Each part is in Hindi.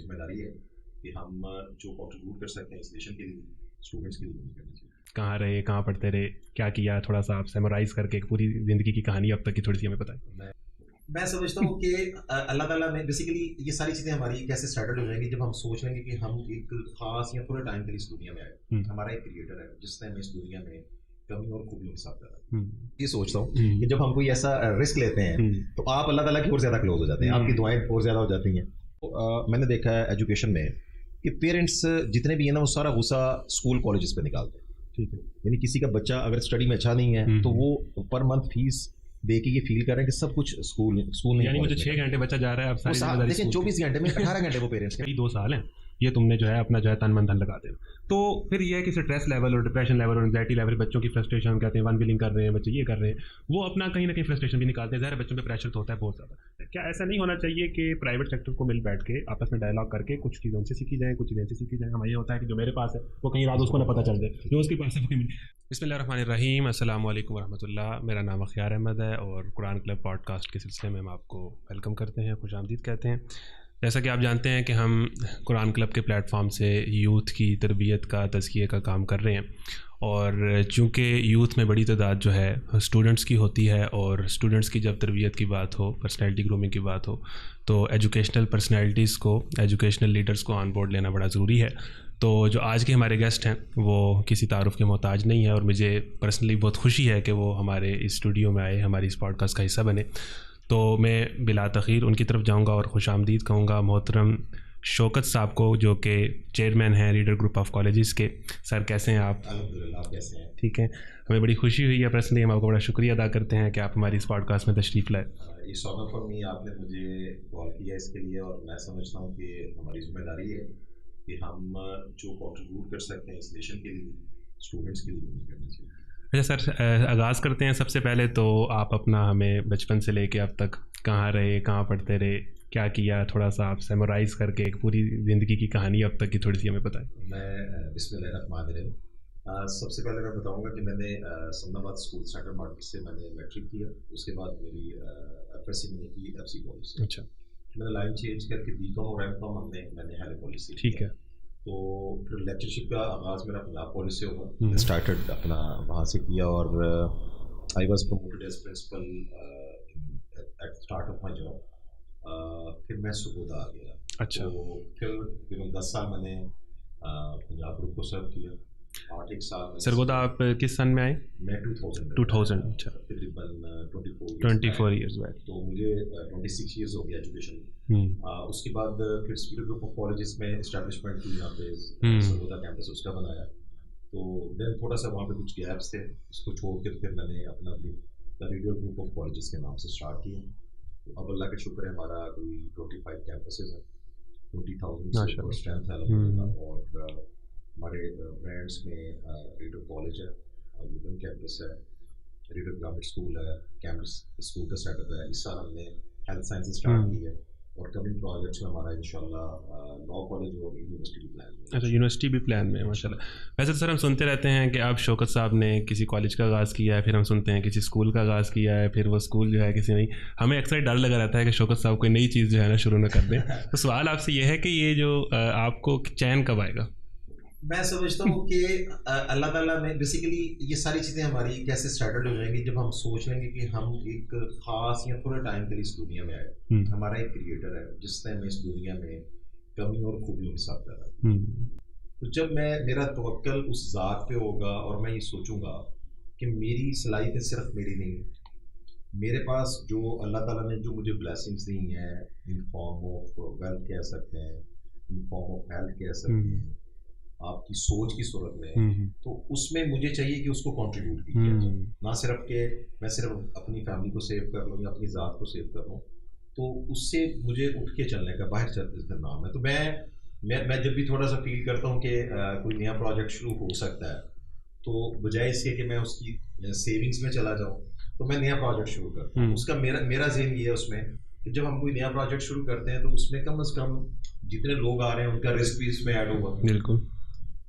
जिम्मेदारी है कि हम जो कंट्रीब्यूट कर सकते हैं इस नेशन के लिए, स्टूडेंट्स के लिए नहीं करना चाहिए। कहाँ रहे, कहाँ पढ़ते रहे, क्या किया, थोड़ा सा आप समराइज करके एक पूरी ज़िंदगी की कहानी अब तक की थोड़ी सी हमें बताएं। मैं समझता हूँ कि अल्लाह ताला ने बेसिकली ये सारी चीज़ें हमारी कैसे सेटल हो जाएंगी जब हम सोच लेंगे कि हम एक खास या थोड़े टाइम के लिए इस दुनिया में आए। हमारा एक क्रिएटर है जिसने हमें इस दुनिया में कमी और खूबियों के साथ करा। ये सोचता हूँ कि जब हम कोई ऐसा रिस्क लेते हैं तो आप अल्लाह ताला की और ज़्यादा क्लोज हो जाते हैं, आपकी दुआएं और ज़्यादा हो जाती हैं। तो मैंने देखा है एजुकेशन में कि पेरेंट्स जितने भी हैं ना वो सारा गुस्सा स्कूल कॉलेजेस पे निकालते हैं। ठीक है, यानी किसी का बच्चा अगर स्टडी में अच्छा नहीं है तो वो पर मंथ फीस दे के ये फील कर रहे हैं कि सब कुछ स्कूल नहीं, यानी मुझे 6 घंटे बच्चा जा रहा है, अब सारी जिम्मेदारी देखिए 24 घंटे में 18 घंटे वो पेरेंट्स के 2 साल हैं, ये तुमने जो है अपना जो है तन मन धन लगा देना। तो फिर ये है कि स्ट्रेस लेवल और डिप्रेशन लेवल और एंजाइटी लेवल, बच्चों की फ्रस्ट्रेशन, हम कहते हैं वन बिलिंग कर रहे हैं बच्चे, ये कर रहे हैं, वो अपना कहीं ना कहीं फ्रस्ट्रेशन भी निकालते हैं। ज़ाहिर बच्चों पे प्रेशर तो होता है बहुत ज़्यादा। क्या ऐसा नहीं होना चाहिए कि प्राइवेट सेक्टर को मिल बैठ के आपस में डायलॉग करके कुछ चीज़ों से सीखी जाए, कुछ चीज़ें से सीखी जाए? हमें ये होता है कि जो मेरे पास है वो कहीं रात उसको ना पता चल जाए, जो उसके पास है। बिस्मिल्लाहिर्रहमानिर्रहीम, अस्सलाम वालेकुम वरहमतुल्लाह। मेरा नाम अख्यार अहमद है और कुरान क्लब पॉडकास्ट के सिलसिले में हम आपको वेलकम करते हैं, खुश आमदीद कहते हैं। जैसा कि आप जानते हैं कि हम कुरान क्लब के प्लेटफॉर्म से यूथ की तरबियत का, तज़किये का काम कर रहे हैं, और चूँकि यूथ में बड़ी तादाद जो है स्टूडेंट्स की होती है, और स्टूडेंट्स की जब तरबियत की बात हो, पर्सनैलिटी ग्रूमिंग की बात हो, तो एजुकेशनल पर्सनैलिटीज़ को, एजुकेशनल लीडर्स को ऑन बोर्ड लेना बड़ा ज़रूरी है। तो जो आज के हमारे गेस्ट हैं वो किसी तारुफ़ के मोहताज नहीं है, और मुझे पर्सनली बहुत खुशी है कि वो हमारे इस स्टूडियो में आए, हमारी इस पॉडकास्ट का हिस्सा बने। तो मैं बिला तख़ीर उनकी तरफ जाऊंगा और खुश आमदीद कहूँगा मोहतरम शौकत साहब को, जो कि चेयरमैन हैं रीडर ग्रुप ऑफ कॉलेजेस के। सर कैसे हैं आप? अल्हम्दुलिल्लाह, आप कैसे हैं? ठीक है, हमें बड़ी खुशी हुई है, पर्सनली हम आपको बड़ा शुक्रिया अदा करते हैं कि आप हमारी इस पॉडकास्ट में तशरीफ़ लाए। इस ऑनर फॉर मी, आपने मुझे कॉल किया इसके लिए, और मैं समझता हूँ कि हमारी जिम्मेदारी है कि हम जो कंट्रीब्यूट कर सकते हैं इस नेशन के लिए, स्टूडेंट्स के लिए नहीं करना चाहिए। अच्छा सर, आगाज़ करते हैं। सबसे पहले तो आप अपना हमें बचपन से लेके अब तक कहाँ रहे, कहाँ पढ़ते रहे, क्या किया, थोड़ा सा आप समराइज करके एक पूरी ज़िंदगी की कहानी अब तक की थोड़ी सी हमें बताएं। मैं बिस्मिल्लाहिर्रहमानिर्रहीम, सबसे पहले मैं बताऊंगा कि मैंने समनाबाद स्कूल सेंट्रल मार्केट से मैंने मैट्रिक किया। उसके बाद मेरी एफएससी मैंने की एफसी कॉलेज से। अच्छा, मैंने लाइन चेंज करके बीकॉम और एमकॉम मैंने हेलो कॉलेज से। ठीक है। तो फिर लेक्चरशिप का आगाज़ मेरा पंजाब कॉलेज से हुआ, स्टार्टेड अपना वहाँ से किया, और I was promoted as principal at start of my job. फिर मैं सुगोदा आ गया। अच्छा। तो फिर 10 साल मैंने पंजाब ग्रुप को सर्व किया। 8 साल सरगोदा आप किस सन में आए? मैं 2000। अच्छा, तकरीबन 24 ईयर्स बैक। तो मुझे 26 ईयर्स हो गया एजुकेशन में। उसके बाद फिर स्पीड ग्रुप ऑफ कॉलेजेस में एस्टैब्लिशमेंट की यहाँ पे सरगोदा कैंपस उसका बनाया। तो देन थोड़ा सा वहाँ पे कुछ गैप्स थे, उसको छोड़ कर फिर मैंने अपना रीडर ग्रुप ऑफ कॉलेजेस के नाम से स्टार्ट किया। तो अब अल्लाह का शुक्र है, हमारा कोई 25 कैंपसेस हैं, 20,000 स्ट्रेंथ है, और हमारे ब्रांड्स में रीडर कॉलेज है, वुमेन कैंपस है, रीडर ग्रामीण स्कूल है, कैंपस स्कूल का सेटअप है। इस साल हमने हेल्थ साइंसेस स्टार्ट की है, और कमिंग प्रोजेक्ट्स में हमारा इंशाल्लाह लॉ कॉलेज और यूनिवर्सिटी भी प्लान है। अच्छा, यूनिवर्सिटी भी प्लान में, माशाल्लाह। वैसे तो सर हम सुनते रहते हैं कि आप शौकत साहब ने किसी कॉलेज का आगाज़ किया है, फिर हम सुनते हैं किसी स्कूल का आगाज़ किया है, फिर वो स्कूल जो है किसी नहीं। हमें अक्सर डर लगा रहता है कि शौकत साहब कोई नई चीज़ जो है ना शुरू न कर दें। तो सवाल आपसे ये है कि ये जो आपको चैन कब आएगा? मैं समझता हूँ कि अल्लाह ताला ने बेसिकली ये सारी चीज़ें हमारी कैसे सेटल हो जाएंगी जब हम सोच लेंगे कि हम एक खास या थोड़े टाइम के लिए इस दुनिया में आए। हमारा एक क्रिएटर है जिसने हमें इस दुनिया में कमी और खूबियों के साथ करा। तो जब मेरा तवक्कल उस ज़ात पे होगा और मैं ये सोचूंगा कि मेरी सलाहियतें सिर्फ मेरी नहीं, मेरे पास जो अल्लाह ताला ने जो मुझे ब्लेसिंग्स दी हैं, इन फॉर्म ऑफ वेल्थ कह सकते हैं, इन फॉर्म ऑफ हेल्थ कह सकते हैं, आपकी सोच की सूरत में, तो उसमें मुझे चाहिए कि उसको कंट्रीब्यूट किया जाए। ना सिर्फ कि मैं सिर्फ अपनी फैमिली को सेव कर लूँ या अपनी ज़ात को सेव कर लूँ, तो उससे मुझे उठ के चलने का, बाहर चलने का नाम है। तो मैं जब भी थोड़ा सा फील करता हूँ कि कोई नया प्रोजेक्ट शुरू हो सकता है, तो बजाय इसके कि मैं उसकी सेविंग्स में चला जाऊँ, तो मैं नया प्रोजेक्ट शुरू करता हूँ। उसका मेरा ज़हन ये है उसमें कि जब हम कोई नया प्रोजेक्ट शुरू करते हैं तो उसमें कम से कम जितने लोग आ रहे हैं उनका रिस्क भी इसमें ऐड होगा। बिल्कुल।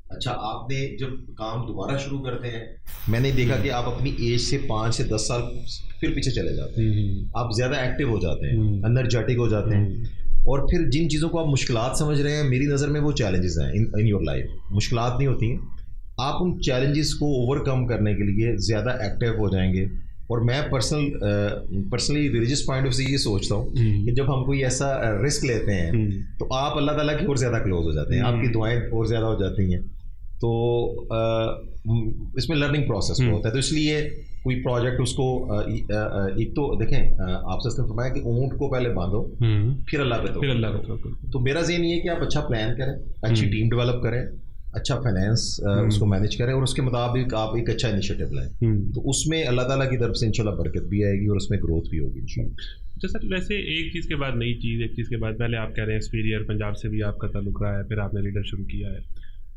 अच्छा, आपने जब काम दोबारा शुरू करते हैं, मैंने देखा कि आप अपनी एज से 5 से 10 साल फिर पीछे चले जाते हैं। आप ज़्यादा एक्टिव हो जाते हैं, एनर्जेटिक हो जाते हैं, और फिर जिन चीज़ों को आप मुश्किलात समझ रहे हैं, मेरी नज़र में वो चैलेंजेस हैं इन योर लाइफ। मुश्किलात नहीं होती हैं, आप उन चैलेंजेस को ओवरकम करने के लिए ज़्यादा एक्टिव हो जाएंगे। और मैं पर्सनली रिलीजियस पॉइंट ऑफ से ये सोचता हूँ कि जब हम कोई ऐसा रिस्क लेते हैं तो आप अल्लाह ताला की और ज़्यादा क्लोज हो जाते हैं, आपकी दुआएं और ज़्यादा हो जाती हैं। तो इसमें लर्निंग प्रोसेस होता है। तो इसलिए कोई प्रोजेक्ट उसको एक तो देखें, आपसे फरमाया कि ऊँट को पहले बांधो फिर अल्लाह पे तो मेरा ज़हन ये है कि आप अच्छा प्लान करें, अच्छी टीम डेवलप करें, अच्छा फाइनेंस उसको मैनेज करें और उसके मुताबिक आप एक अच्छा इनिशिएटिव लाएं, तो उसमें अल्लाह ताला की तरफ से इंशाल्लाह बरकत भी आएगी और उसमें ग्रोथ भी होगी इंशाल्लाह। तो सर वैसे एक चीज़ के बाद नई चीज़, एक चीज़ के बाद, पहले आप कह रहे हैं एक्सपीरियर पंजाब से भी आपका ताल्लुक रहा है, फिर आपने लीडर शुरू किया है,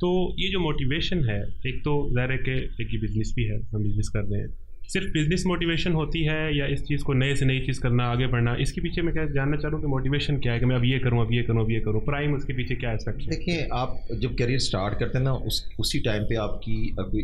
तो ये जो मोटिवेशन है, एक तो ज़ाहिर है कि एक ये बिज़नेस भी है, हम बिज़नेस कर रहे हैं, सिर्फ बिजनेस मोटिवेशन होती है या इस चीज़ को नए से नई चीज़ करना, आगे बढ़ना, इसके पीछे मैं क्या जानना चाह रहा हूँ कि मोटिवेशन क्या है कि मैं अब ये करूँ, अब ये करूँ, अब ये करूँ, प्राइम उसके पीछे क्या एस्पेक्ट है? देखिए, आप जब करियर स्टार्ट करते हैं ना, उसी टाइम पे आपकी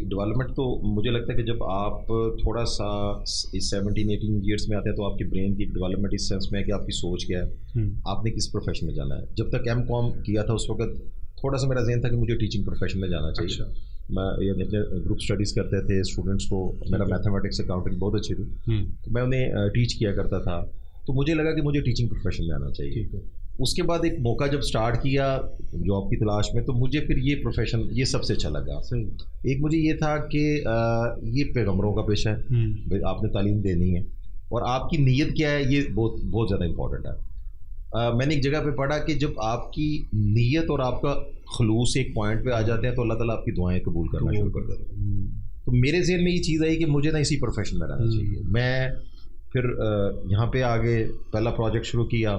डेवलपमेंट, तो मुझे लगता है कि जब आप थोड़ा सा 17-18 ईयर्स में आते हैं तो आपकी ब्रेन की डेवलपमेंट इस सेंस में है कि आपकी सोच क्या है, आपने किस प्रोफेशन में जाना है। जब तक M.Com किया था उस वक्त थोड़ा सा मेरा ज़हन था कि मुझे टीचिंग प्रोफेशन में जाना चाहिए। अच्छा। मैं अपने ग्रुप स्टडीज़ करते थे स्टूडेंट्स को, मेरा मैथमेटिक्स अकाउंटिंग बहुत अच्छी थी, तो मैं उन्हें टीच किया करता था, तो मुझे लगा कि मुझे टीचिंग प्रोफेशन में आना चाहिए। उसके बाद एक मौका जब स्टार्ट किया जॉब की तलाश में, तो मुझे फिर ये प्रोफेशन ये सबसे अच्छा लगा। एक मुझे ये था कि ये पैगंबरों का पेशा है, आपने तालीम देनी है और आपकी नीयत क्या है, ये बहुत बहुत ज़्यादा इंपॉर्टेंट है। मैंने एक जगह पे पढ़ा कि जब आपकी नीयत और आपका खलूस एक पॉइंट पे आ जाते हैं तो अल्लाह ताला आपकी दुआएं कबूल करना शुरू कर देते हैं। तो मेरे ज़हन में ये चीज़ आई कि मुझे ना इसी प्रोफेशन में रहना चाहिए। मैं फिर यहाँ पे आगे पहला प्रोजेक्ट शुरू किया।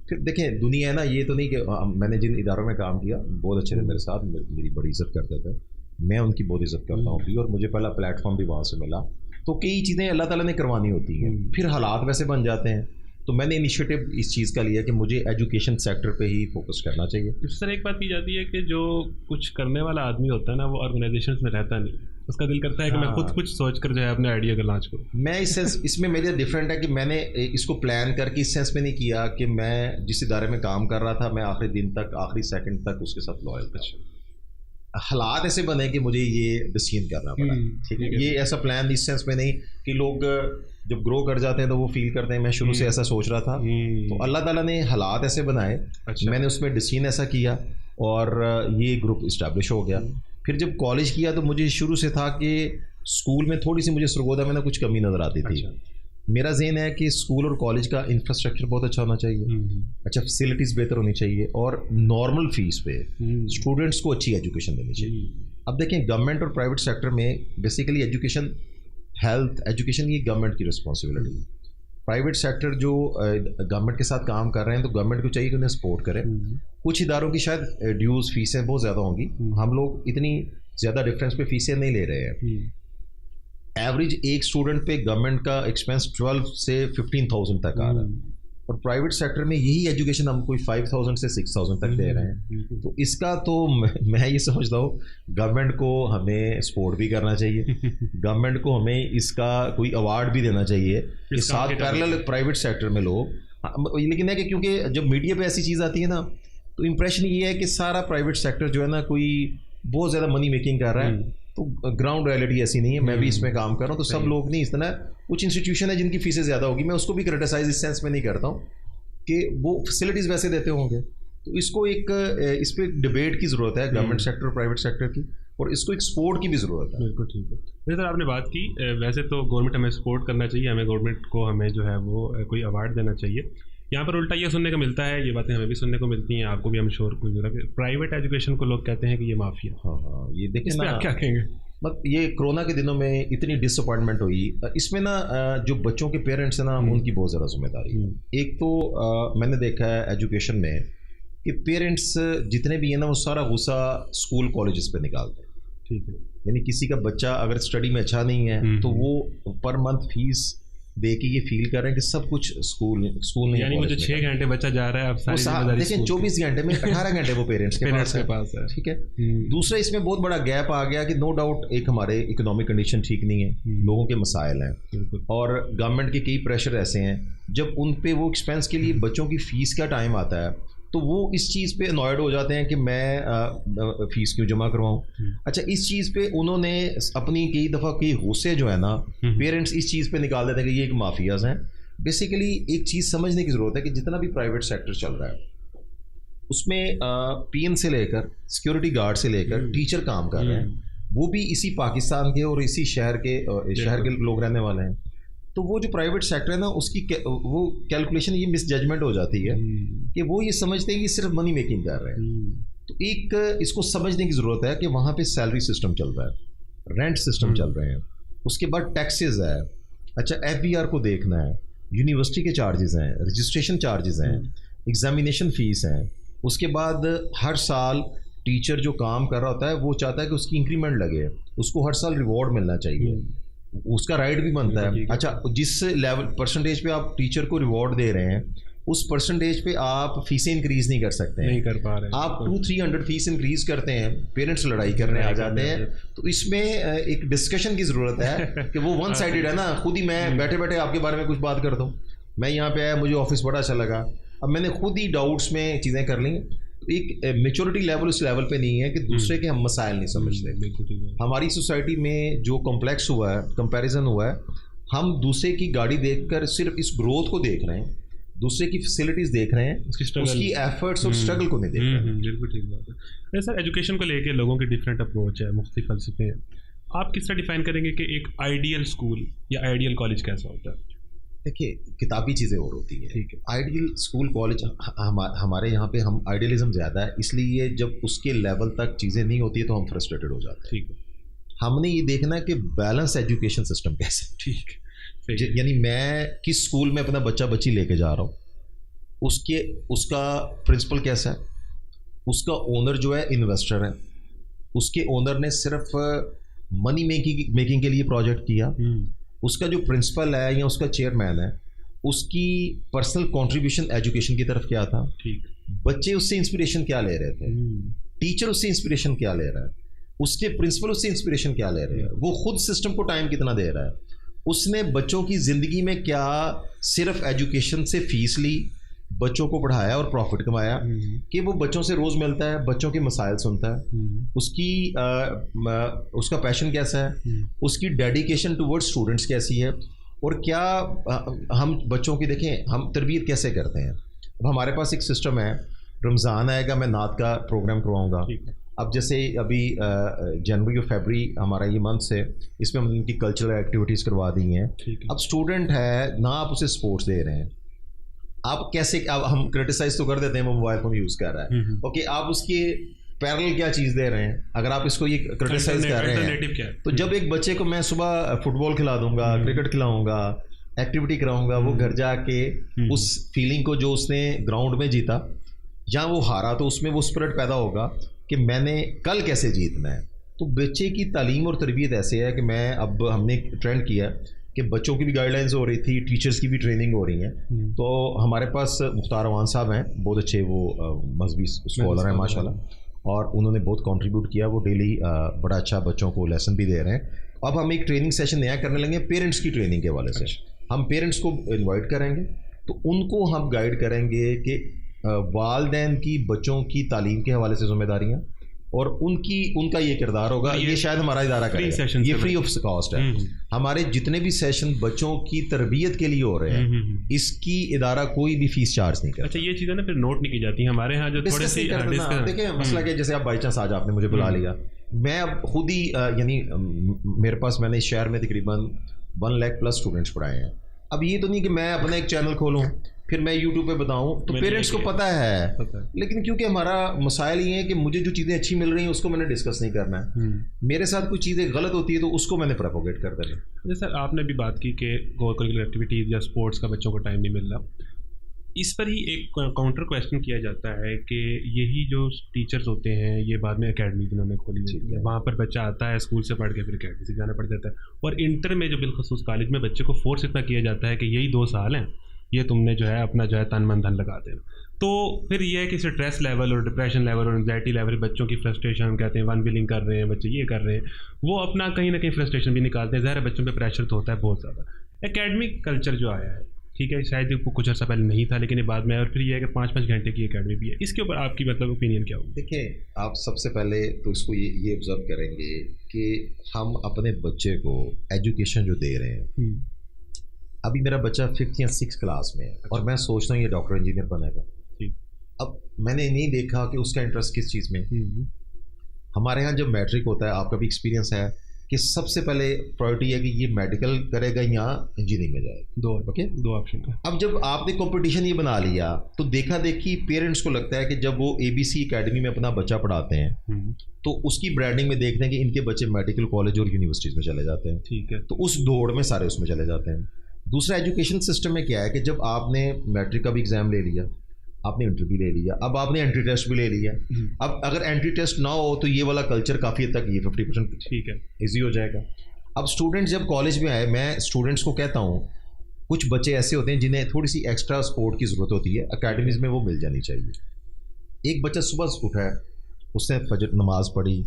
फिर देखें, दुनिया है ना, ये तो नहीं कि मैंने जिन इदारों में काम किया बहुत अच्छे थे मेरे साथ, मेरी बड़ी इज़्ज़त करते थे, मैं उनकी बहुत इज़्ज़त करता हूँ भी, और मुझे पहला प्लेटफॉर्म भी वहाँ से मिला। तो कई चीज़ें अल्लाह ताला ने करवानी होती हैं, फिर हालात वैसे बन जाते हैं, तो मैंने इनिशिएटिव इस चीज़ का लिया कि मुझे एजुकेशन सेक्टर पे ही फोकस करना चाहिए। सर एक बात की जाती है कि जो कुछ करने वाला आदमी होता है ना, वो ऑर्गेनाइजेशंस में रहता नहीं, उसका दिल करता है कि मैं खुद कुछ सोच कर जो है अपने आइडिया का लॉन्च करूँ। मैं इस सेंस इसमें मेरे डिफरेंट है कि मैंने इसको प्लान करके इस सेंस में नहीं किया कि मैं जिस इदारे में काम कर रहा था मैं आखिरी दिन तक, आखिरी सेकंड तक उसके साथ लॉयल था। हालात ऐसे बने कि मुझे ये डिसीजन करना पड़ा, ठीक है। ये ऐसा प्लान इस सेंस में नहीं कि लोग जब ग्रो कर जाते हैं तो वो फील करते हैं मैं शुरू से ऐसा सोच रहा था, तो अल्लाह ताला ने हालात ऐसे बनाए। अच्छा। मैंने उसमें डिसीजन ऐसा किया और ये ग्रुप इस्टेब्लिश हो गया। फिर जब कॉलेज किया तो मुझे शुरू से था कि स्कूल में थोड़ी सी मुझे सरगोदा में ना कुछ कमी नज़र आती थी। अच्छा। मेरा ज़हन है कि स्कूल और कॉलेज का इंफ्रास्ट्रक्चर बहुत अच्छा होना चाहिए, अच्छा फैसिलिटीज़ बेहतर होनी चाहिए और नॉर्मल फीस पे स्टूडेंट्स को अच्छी एजुकेशन देनी चाहिए। अब देखें, गवर्नमेंट और प्राइवेट सेक्टर में बेसिकली एजुकेशन, हेल्थ एजुकेशन ये गवर्नमेंट की रिस्पॉन्सिबिलिटी है। प्राइवेट सेक्टर जो गवर्नमेंट के साथ काम कर रहे हैं तो गवर्नमेंट को चाहिए कि उन्हें सपोर्ट करें। कुछ इदारों की शायद ड्यूज़ फीसें बहुत ज़्यादा होंगी, हम लोग इतनी ज़्यादा डिफरेंस पे फीसें नहीं ले रहे हैं। एवरेज एक स्टूडेंट पे गवर्नमेंट का एक्सपेंस 12 से 15,000 तक आ रहा है और प्राइवेट सेक्टर में यही एजुकेशन हम कोई 5,000 से 6,000 तक दे रहे हैं। तो इसका तो मैं ये समझता हूँ गवर्नमेंट को हमें सपोर्ट भी करना चाहिए, गवर्नमेंट को हमें इसका कोई अवार्ड भी देना चाहिए कि साथ पैरेलल प्राइवेट सेक्टर में लोग। लेकिन है कि क्योंकि जब मीडिया पे ऐसी चीज़ आती है ना तो इम्प्रेशन ये है कि सारा प्राइवेट सेक्टर जो है ना कोई बहुत ज़्यादा मनी मेकिंग कर रहा है, तो ग्राउंड रियलिटी ऐसी नहीं है। मैं भी इसमें काम कर रहा हूँ तो सब लोग नहीं, इतना कुछ इंस्टीट्यूशन है जिनकी फीसें ज़्यादा होगी, मैं उसको भी क्रिटिसाइज इस सेंस में नहीं करता हूँ कि वो फैसिलिटीज़ वैसे देते होंगे। तो इसको एक इस पर डिबेट की ज़रूरत है गवर्नमेंट सेक्टर और प्राइवेट सेक्टर की, और इसको एक सपोर्ट की भी ज़रूरत है। बिल्कुल ठीक है। जैसे सर आपने बात की, वैसे तो गवर्नमेंट हमें सपोर्ट करना चाहिए, हमें गवर्नमेंट को हमें जो है वो कोई अवार्ड देना चाहिए। यहाँ पर उल्टा ये सुनने को मिलता है, ये बातें हमें भी सुनने को मिलती हैं, आपको भी हम श्योर कोई प्राइवेट एजुकेशन को लोग कहते हैं कि ये माफिया। हाँ, ये देखिए ना, आप क्या कहेंगे? मतलब ये कोरोना के दिनों में इतनी डिसअपॉइंटमेंट हुई, इसमें ना जो बच्चों के पेरेंट्स हैं ना उनकी बहुत ज़्यादा जिम्मेदारी है। एक तो मैंने देखा है एजुकेशन में कि पेरेंट्स जितने भी हैं ना वो सारा गुस्सा स्कूल कॉलेजेस पे निकालते हैं, ठीक है। यानी किसी का बच्चा अगर स्टडी में अच्छा नहीं है तो वो पर मंथ फीस दे के ये फील कर रहे हैं कि सब कुछ स्कूल नहीं, यानी मुझे 6 घंटे बच्चा जा रहा है, अब सारी जिम्मेदारी देखिए 24 घंटे में 18 घंटे वो पेरेंट्स के पास है, ठीक है। दूसरा इसमें बहुत बड़ा गैप आ गया कि नो डाउट एक हमारे इकोनॉमिक कंडीशन ठीक नहीं है, लोगों के मसाइल हैं और गवर्नमेंट के कई प्रेशर ऐसे हैं, जब उन पे वो एक्सपेंस के लिए बच्चों की फ़ीस का टाइम आता है तो वो इस चीज़ पे अनॉयड हो जाते हैं कि मैं फ़ीस क्यों जमा करवाऊँ। अच्छा, इस चीज़ पे उन्होंने अपनी कई दफ़ा कई गुस्से जो है ना पेरेंट्स इस चीज़ पे निकाल देते हैं कि ये एक माफियाज़ हैं। बेसिकली एक चीज़ समझने की ज़रूरत है कि जितना भी प्राइवेट सेक्टर चल रहा है उसमें पीएन से लेकर सिक्योरिटी गार्ड से लेकर टीचर काम कर रहे हैं, वो भी इसी पाकिस्तान के और इसी शहर के लोग रहने वाले हैं। तो वो जो प्राइवेट सेक्टर है ना उसकी वो कैलकुलेशन ये मिस जजमेंट हो जाती है कि वो ये समझते हैं कि सिर्फ मनी मेकिंग कर रहे हैं। तो एक इसको समझने की ज़रूरत है कि वहाँ पे सैलरी सिस्टम चल रहा है, रेंट सिस्टम चल रहे हैं, उसके बाद टैक्सेस है, अच्छा FBR को देखना है, यूनिवर्सिटी के चार्जेस हैं, रजिस्ट्रेशन चार्जेस हैं, एग्जामिनेशन फ़ीस हैं, उसके बाद हर साल टीचर जो काम कर रहा होता है वो चाहता है कि उसकी इंक्रीमेंट लगे, उसको हर साल रिवॉर्ड मिलना चाहिए, उसका राइट भी बनता है। अच्छा, जिस लेवल परसेंटेज पे आप टीचर को रिवॉर्ड दे रहे हैं उस परसेंटेज पे आप फीसें इंक्रीज नहीं कर सकते हैं, नहीं कर पा रहे हैं। आप 200-300 फीस इंक्रीज करते हैं, पेरेंट्स लड़ाई करने आ जाते हैं। तो इसमें एक डिस्कशन की ज़रूरत है कि वो वन साइडेड है ना, खुद ही मैं बैठे बैठे आपके बारे में कुछ बात कर दूँ, मैं यहाँ पे आया, मुझे ऑफिस बड़ा अच्छा लगा, अब मैंने खुद ही डाउट्स में चीज़ें कर ली। एक मेच्योरिटी लेवल उस लेवल पे नहीं है कि दूसरे के हम मसाइल नहीं समझते। हमारी सोसाइटी में जो कॉम्प्लेक्स हुआ है, कंपैरिजन हुआ है, हम दूसरे की गाड़ी देखकर सिर्फ इस ग्रोथ को देख रहे हैं, दूसरे की फैसिलिटीज देख रहे हैं, उसकी एफर्ट्स और स्ट्रगल को नहीं देख रहे हैं। बिल्कुल ठीक बात है सर। एजुकेशन को लेके लोगों की डिफरेंट अप्रोच है, मुख्तलिफ फलसफे हैं। आप किस तरह डिफाइन करेंगे कि एक आइडियल स्कूल या आइडियल कॉलेज कैसा होता है? देखिए, किताबी चीज़ें और होती हैं, ठीक है। आइडियल स्कूल कॉलेज हमारे यहाँ पे हम आइडियलिज्म ज़्यादा है, इसलिए जब उसके लेवल तक चीज़ें नहीं होती है तो हम फ्रस्ट्रेटेड हो जाते हैं। ठीक है, हमने ये देखना है कि बैलेंस एजुकेशन सिस्टम कैसे, ठीक है, यानी मैं किस स्कूल में अपना बच्चा बच्ची लेके जा रहा हूँ, उसका प्रिंसिपल कैसा है, उसका ओनर जो है इन्वेस्टर है, उसके ओनर ने सिर्फ मनी मेकिंग के लिए प्रोजेक्ट किया, उसका जो प्रिंसिपल है या उसका चेयरमैन है उसकी पर्सनल कंट्रीब्यूशन एजुकेशन की तरफ क्या था, ठीक, बच्चे उससे इंस्पिरेशन क्या ले रहे थे, टीचर उससे इंस्पिरेशन क्या ले रहा है, उसके प्रिंसिपल उससे इंस्पिरेशन क्या ले रहे हैं, वो खुद सिस्टम को टाइम कितना दे रहा है, उसने बच्चों की ज़िंदगी में क्या सिर्फ एजुकेशन से फीस ली, बच्चों को पढ़ाया और प्रॉफिट कमाया, कि वो बच्चों से रोज़ मिलता है, बच्चों के मसाइल सुनता है, उसका पैशन कैसा है, उसकी डेडिकेशन टुवर्ड्स स्टूडेंट्स कैसी है, और क्या हम बच्चों की देखें हम तरबियत कैसे करते हैं। अब हमारे पास एक सिस्टम है, रमज़ान आएगा मैं नात का प्रोग्राम करवाऊँगा। अब जैसे अभी जनवरी और फरवरी हमारा ये मंथ से, इसमें हम उनकी कल्चरल एक्टिविटीज़ करवा दी हैं। अब स्टूडेंट है ना, आप उसे स्पोर्ट्स दे रहे हैं, आप कैसे, अब हम क्रिटिसाइज तो कर देते हैं वो मोबाइल फोन यूज़ कर रहा है, ओके, आप उसके पैरेलल क्या चीज़ दे रहे हैं, अगर आप इसको ये क्रिटिसाइज कर रहे हैं, तो जब एक बच्चे को मैं सुबह फुटबॉल खिला दूंगा, क्रिकेट खिलाऊंगा, एक्टिविटी कराऊंगा, वो घर जाके उस फीलिंग को जो उसने ग्राउंड में जीता या वो हारा, तो उसमें वो स्पिरिट पैदा होगा कि मैंने कल कैसे जीतना है। तो बच्चे की तालीम और तरबियत ऐसे है कि अब हमने ट्रेंड किया कि बच्चों की भी गाइडलाइंस हो रही थी, टीचर्स की भी ट्रेनिंग हो रही है। तो हमारे पास मुख्तार अवान साहब हैं, बहुत अच्छे वो मजहबी स्कॉलर हैं माशाल्लाह, और उन्होंने बहुत कंट्रीब्यूट किया, वो डेली बड़ा अच्छा बच्चों को लेसन भी दे रहे हैं। अब हम एक ट्रेनिंग सेशन नया करने लगे पेरेंट्स की ट्रेनिंग के हवाले से। हम पेरेंट्स को इन्वाइट करेंगे, तो उनको हम गाइड करेंगे कि वालिदैन की बच्चों की तालीम के हवाले से जिम्मेदारियाँ और उनका ये किरदार होगा, ये शायद हमारा इदारा करेगा, ये फ्री ऑफ कॉस्ट है। हमारे जितने भी सेशन बच्चों की तरबियत के लिए हो रहे हैं, इसकी इदारा कोई भी फीस चार्ज नहीं करता। अच्छा, ये चीज़ें ना फिर नोट नहीं की जाती हमारे यहाँ, जो थोड़े सी देखिए मसला क्या, जैसे आप बाई चांस आज आपने मुझे बुला लिया, मैं अब खुद ही यानी मेरे पास, मैंने इस शहर में तकरीबन 1 लाख प्लस स्टूडेंट्स पढ़ाए हैं। अब ये तो नहीं कि मैं अपना एक चैनल खोलूँ फिर मैं यूट्यूब पे बताऊं, तो पेरेंट्स को पता है, लेकिन क्योंकि हमारा मसाइल ये है कि मुझे जो चीज़ें अच्छी मिल रही हैं उसको मैंने डिस्कस नहीं करना है, मेरे साथ कुछ चीज़ें गलत होती है तो उसको मैंने प्रोपोगेट कर देना। जैसे सर आपने भी बात की कि को करिकुलर एक्टिविटीज़ या स्पोर्ट्स का बच्चों को टाइम नहीं मिल रहा, इस पर ही एक काउंटर क्वेश्चन किया जाता है कि यही जो टीचर्स होते हैं ये बाद में अकेडमी जिन्होंने खोली होती है, वहाँ पर बच्चा आता है स्कूल से पढ़ के फिर अकेडमी से जाना पड़ जाता है, और इंटर में जो बिलखसूस कॉलेज में बच्चे को फोर्स इतना किया जाता है कि यही 2 साल हैं, ये तुमने जो है अपना जो है तन मन धन लगा देना। तो फिर ये है कि स्ट्रेस लेवल और डिप्रेशन लेवल और एंग्जाइटी लेवल, बच्चों की फ्रस्ट्रेशन, हम कहते हैं वन बिलिंग कर रहे हैं बच्चे, ये कर रहे हैं, वो अपना कहीं ना कहीं फ्रस्ट्रेशन भी निकालते हैं। ज़ाहिर है बच्चों पे प्रेशर तो होता है बहुत ज़्यादा। एकेडमिक कल्चर जो आया है ठीक है, शायद कुछ अर्सा पहले नहीं था, लेकिन ये बाद में, और फिर ये है कि 5-5 घंटे की एकेडमी भी है। इसके ऊपर आपकी मतलब ओपिनियन क्या होगी? देखिए, आप सबसे पहले तो इसको ये ऑब्जर्व करेंगे कि हम अपने बच्चे को एजुकेशन जो दे रहे हैं, अभी मेरा बच्चा 5th या 6th क्लास में है और मैं सोचता हूँ ये डॉक्टर इंजीनियर बनेगा। अब मैंने नहीं देखा कि उसका इंटरेस्ट किस चीज़ में। हमारे यहाँ जब मैट्रिक होता है, आपका भी एक्सपीरियंस है कि सबसे पहले प्रायोरिटी है कि ये मेडिकल करेगा या इंजीनियरिंग में जाएगा। दो ऑप्शन है। अब जब आपने कंपटीशन ये बना लिया तो देखा देखी पेरेंट्स को लगता है कि जब वो ABC एकेडमी में अपना बच्चा पढ़ाते हैं तो उसकी ब्रांडिंग में देखते हैं कि इनके बच्चे मेडिकल कॉलेज और यूनिवर्सिटीज़ में चले जाते हैं। ठीक है, तो उस दौड़ में सारे उसमें चले जाते हैं। दूसरा, एजुकेशन सिस्टम में क्या है कि जब आपने मैट्रिक का भी एग्ज़ाम ले लिया, आपने इंटर भी ले लिया, अब आपने एंट्री टेस्ट भी ले लिया। अब अगर एंट्री टेस्ट ना हो तो ये वाला कल्चर काफ़ी हद तक ये 50% ठीक है ईजी हो जाएगा। अब स्टूडेंट्स जब कॉलेज में आए, मैं स्टूडेंट्स को कहता हूँ, कुछ बच्चे ऐसे होते हैं जिन्हें थोड़ी सी एक्स्ट्रा सपोर्ट की ज़रूरत होती है, अकेडमीज़ में वो मिल जानी चाहिए। एक बच्चा सुबह उठा है, उसने फजर नमाज़ पढ़ी,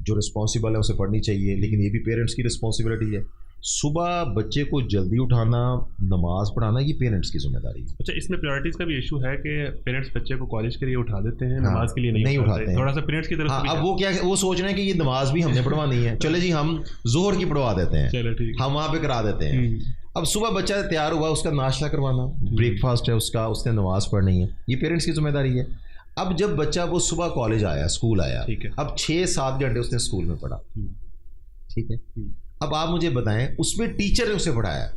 जो रिस्पॉन्सिबल है उसे पढ़नी चाहिए, लेकिन ये भी पेरेंट्स की रिस्पॉन्सिबिलिटी है। सुबह बच्चे को जल्दी उठाना, नमाज पढ़ाना, ये पेरेंट्स की जिम्मेदारी है। अच्छा, इसमें प्रायोरिटीज़ का भी इशू है कि पेरेंट्स बच्चे को कॉलेज के लिए उठा देते हैं, नमाज के लिए नहीं उठाते हैं। थोड़ा सा पेरेंट्स की तरफ से अब वो क्या, वो सोच रहे हैं कि ये नमाज भी हमने पढ़वानी है, चले जी हम जोहर की पढ़वा देते हैं, चलो ठीक, हम वहाँ पे करा देते हैं। अब सुबह बच्चा तैयार हुआ, उसका नाश्ता करवाना, ब्रेकफास्ट है उसका, उसने नमाज पढ़नी है, ये पेरेंट्स की जिम्मेदारी है। अब जब बच्चा वो सुबह कॉलेज आया, स्कूल आया, अब 6-7 घंटे उसने स्कूल में पढ़ा, ठीक है। अब आप मुझे बताएं, उसमें टीचर ने उसे पढ़ाया,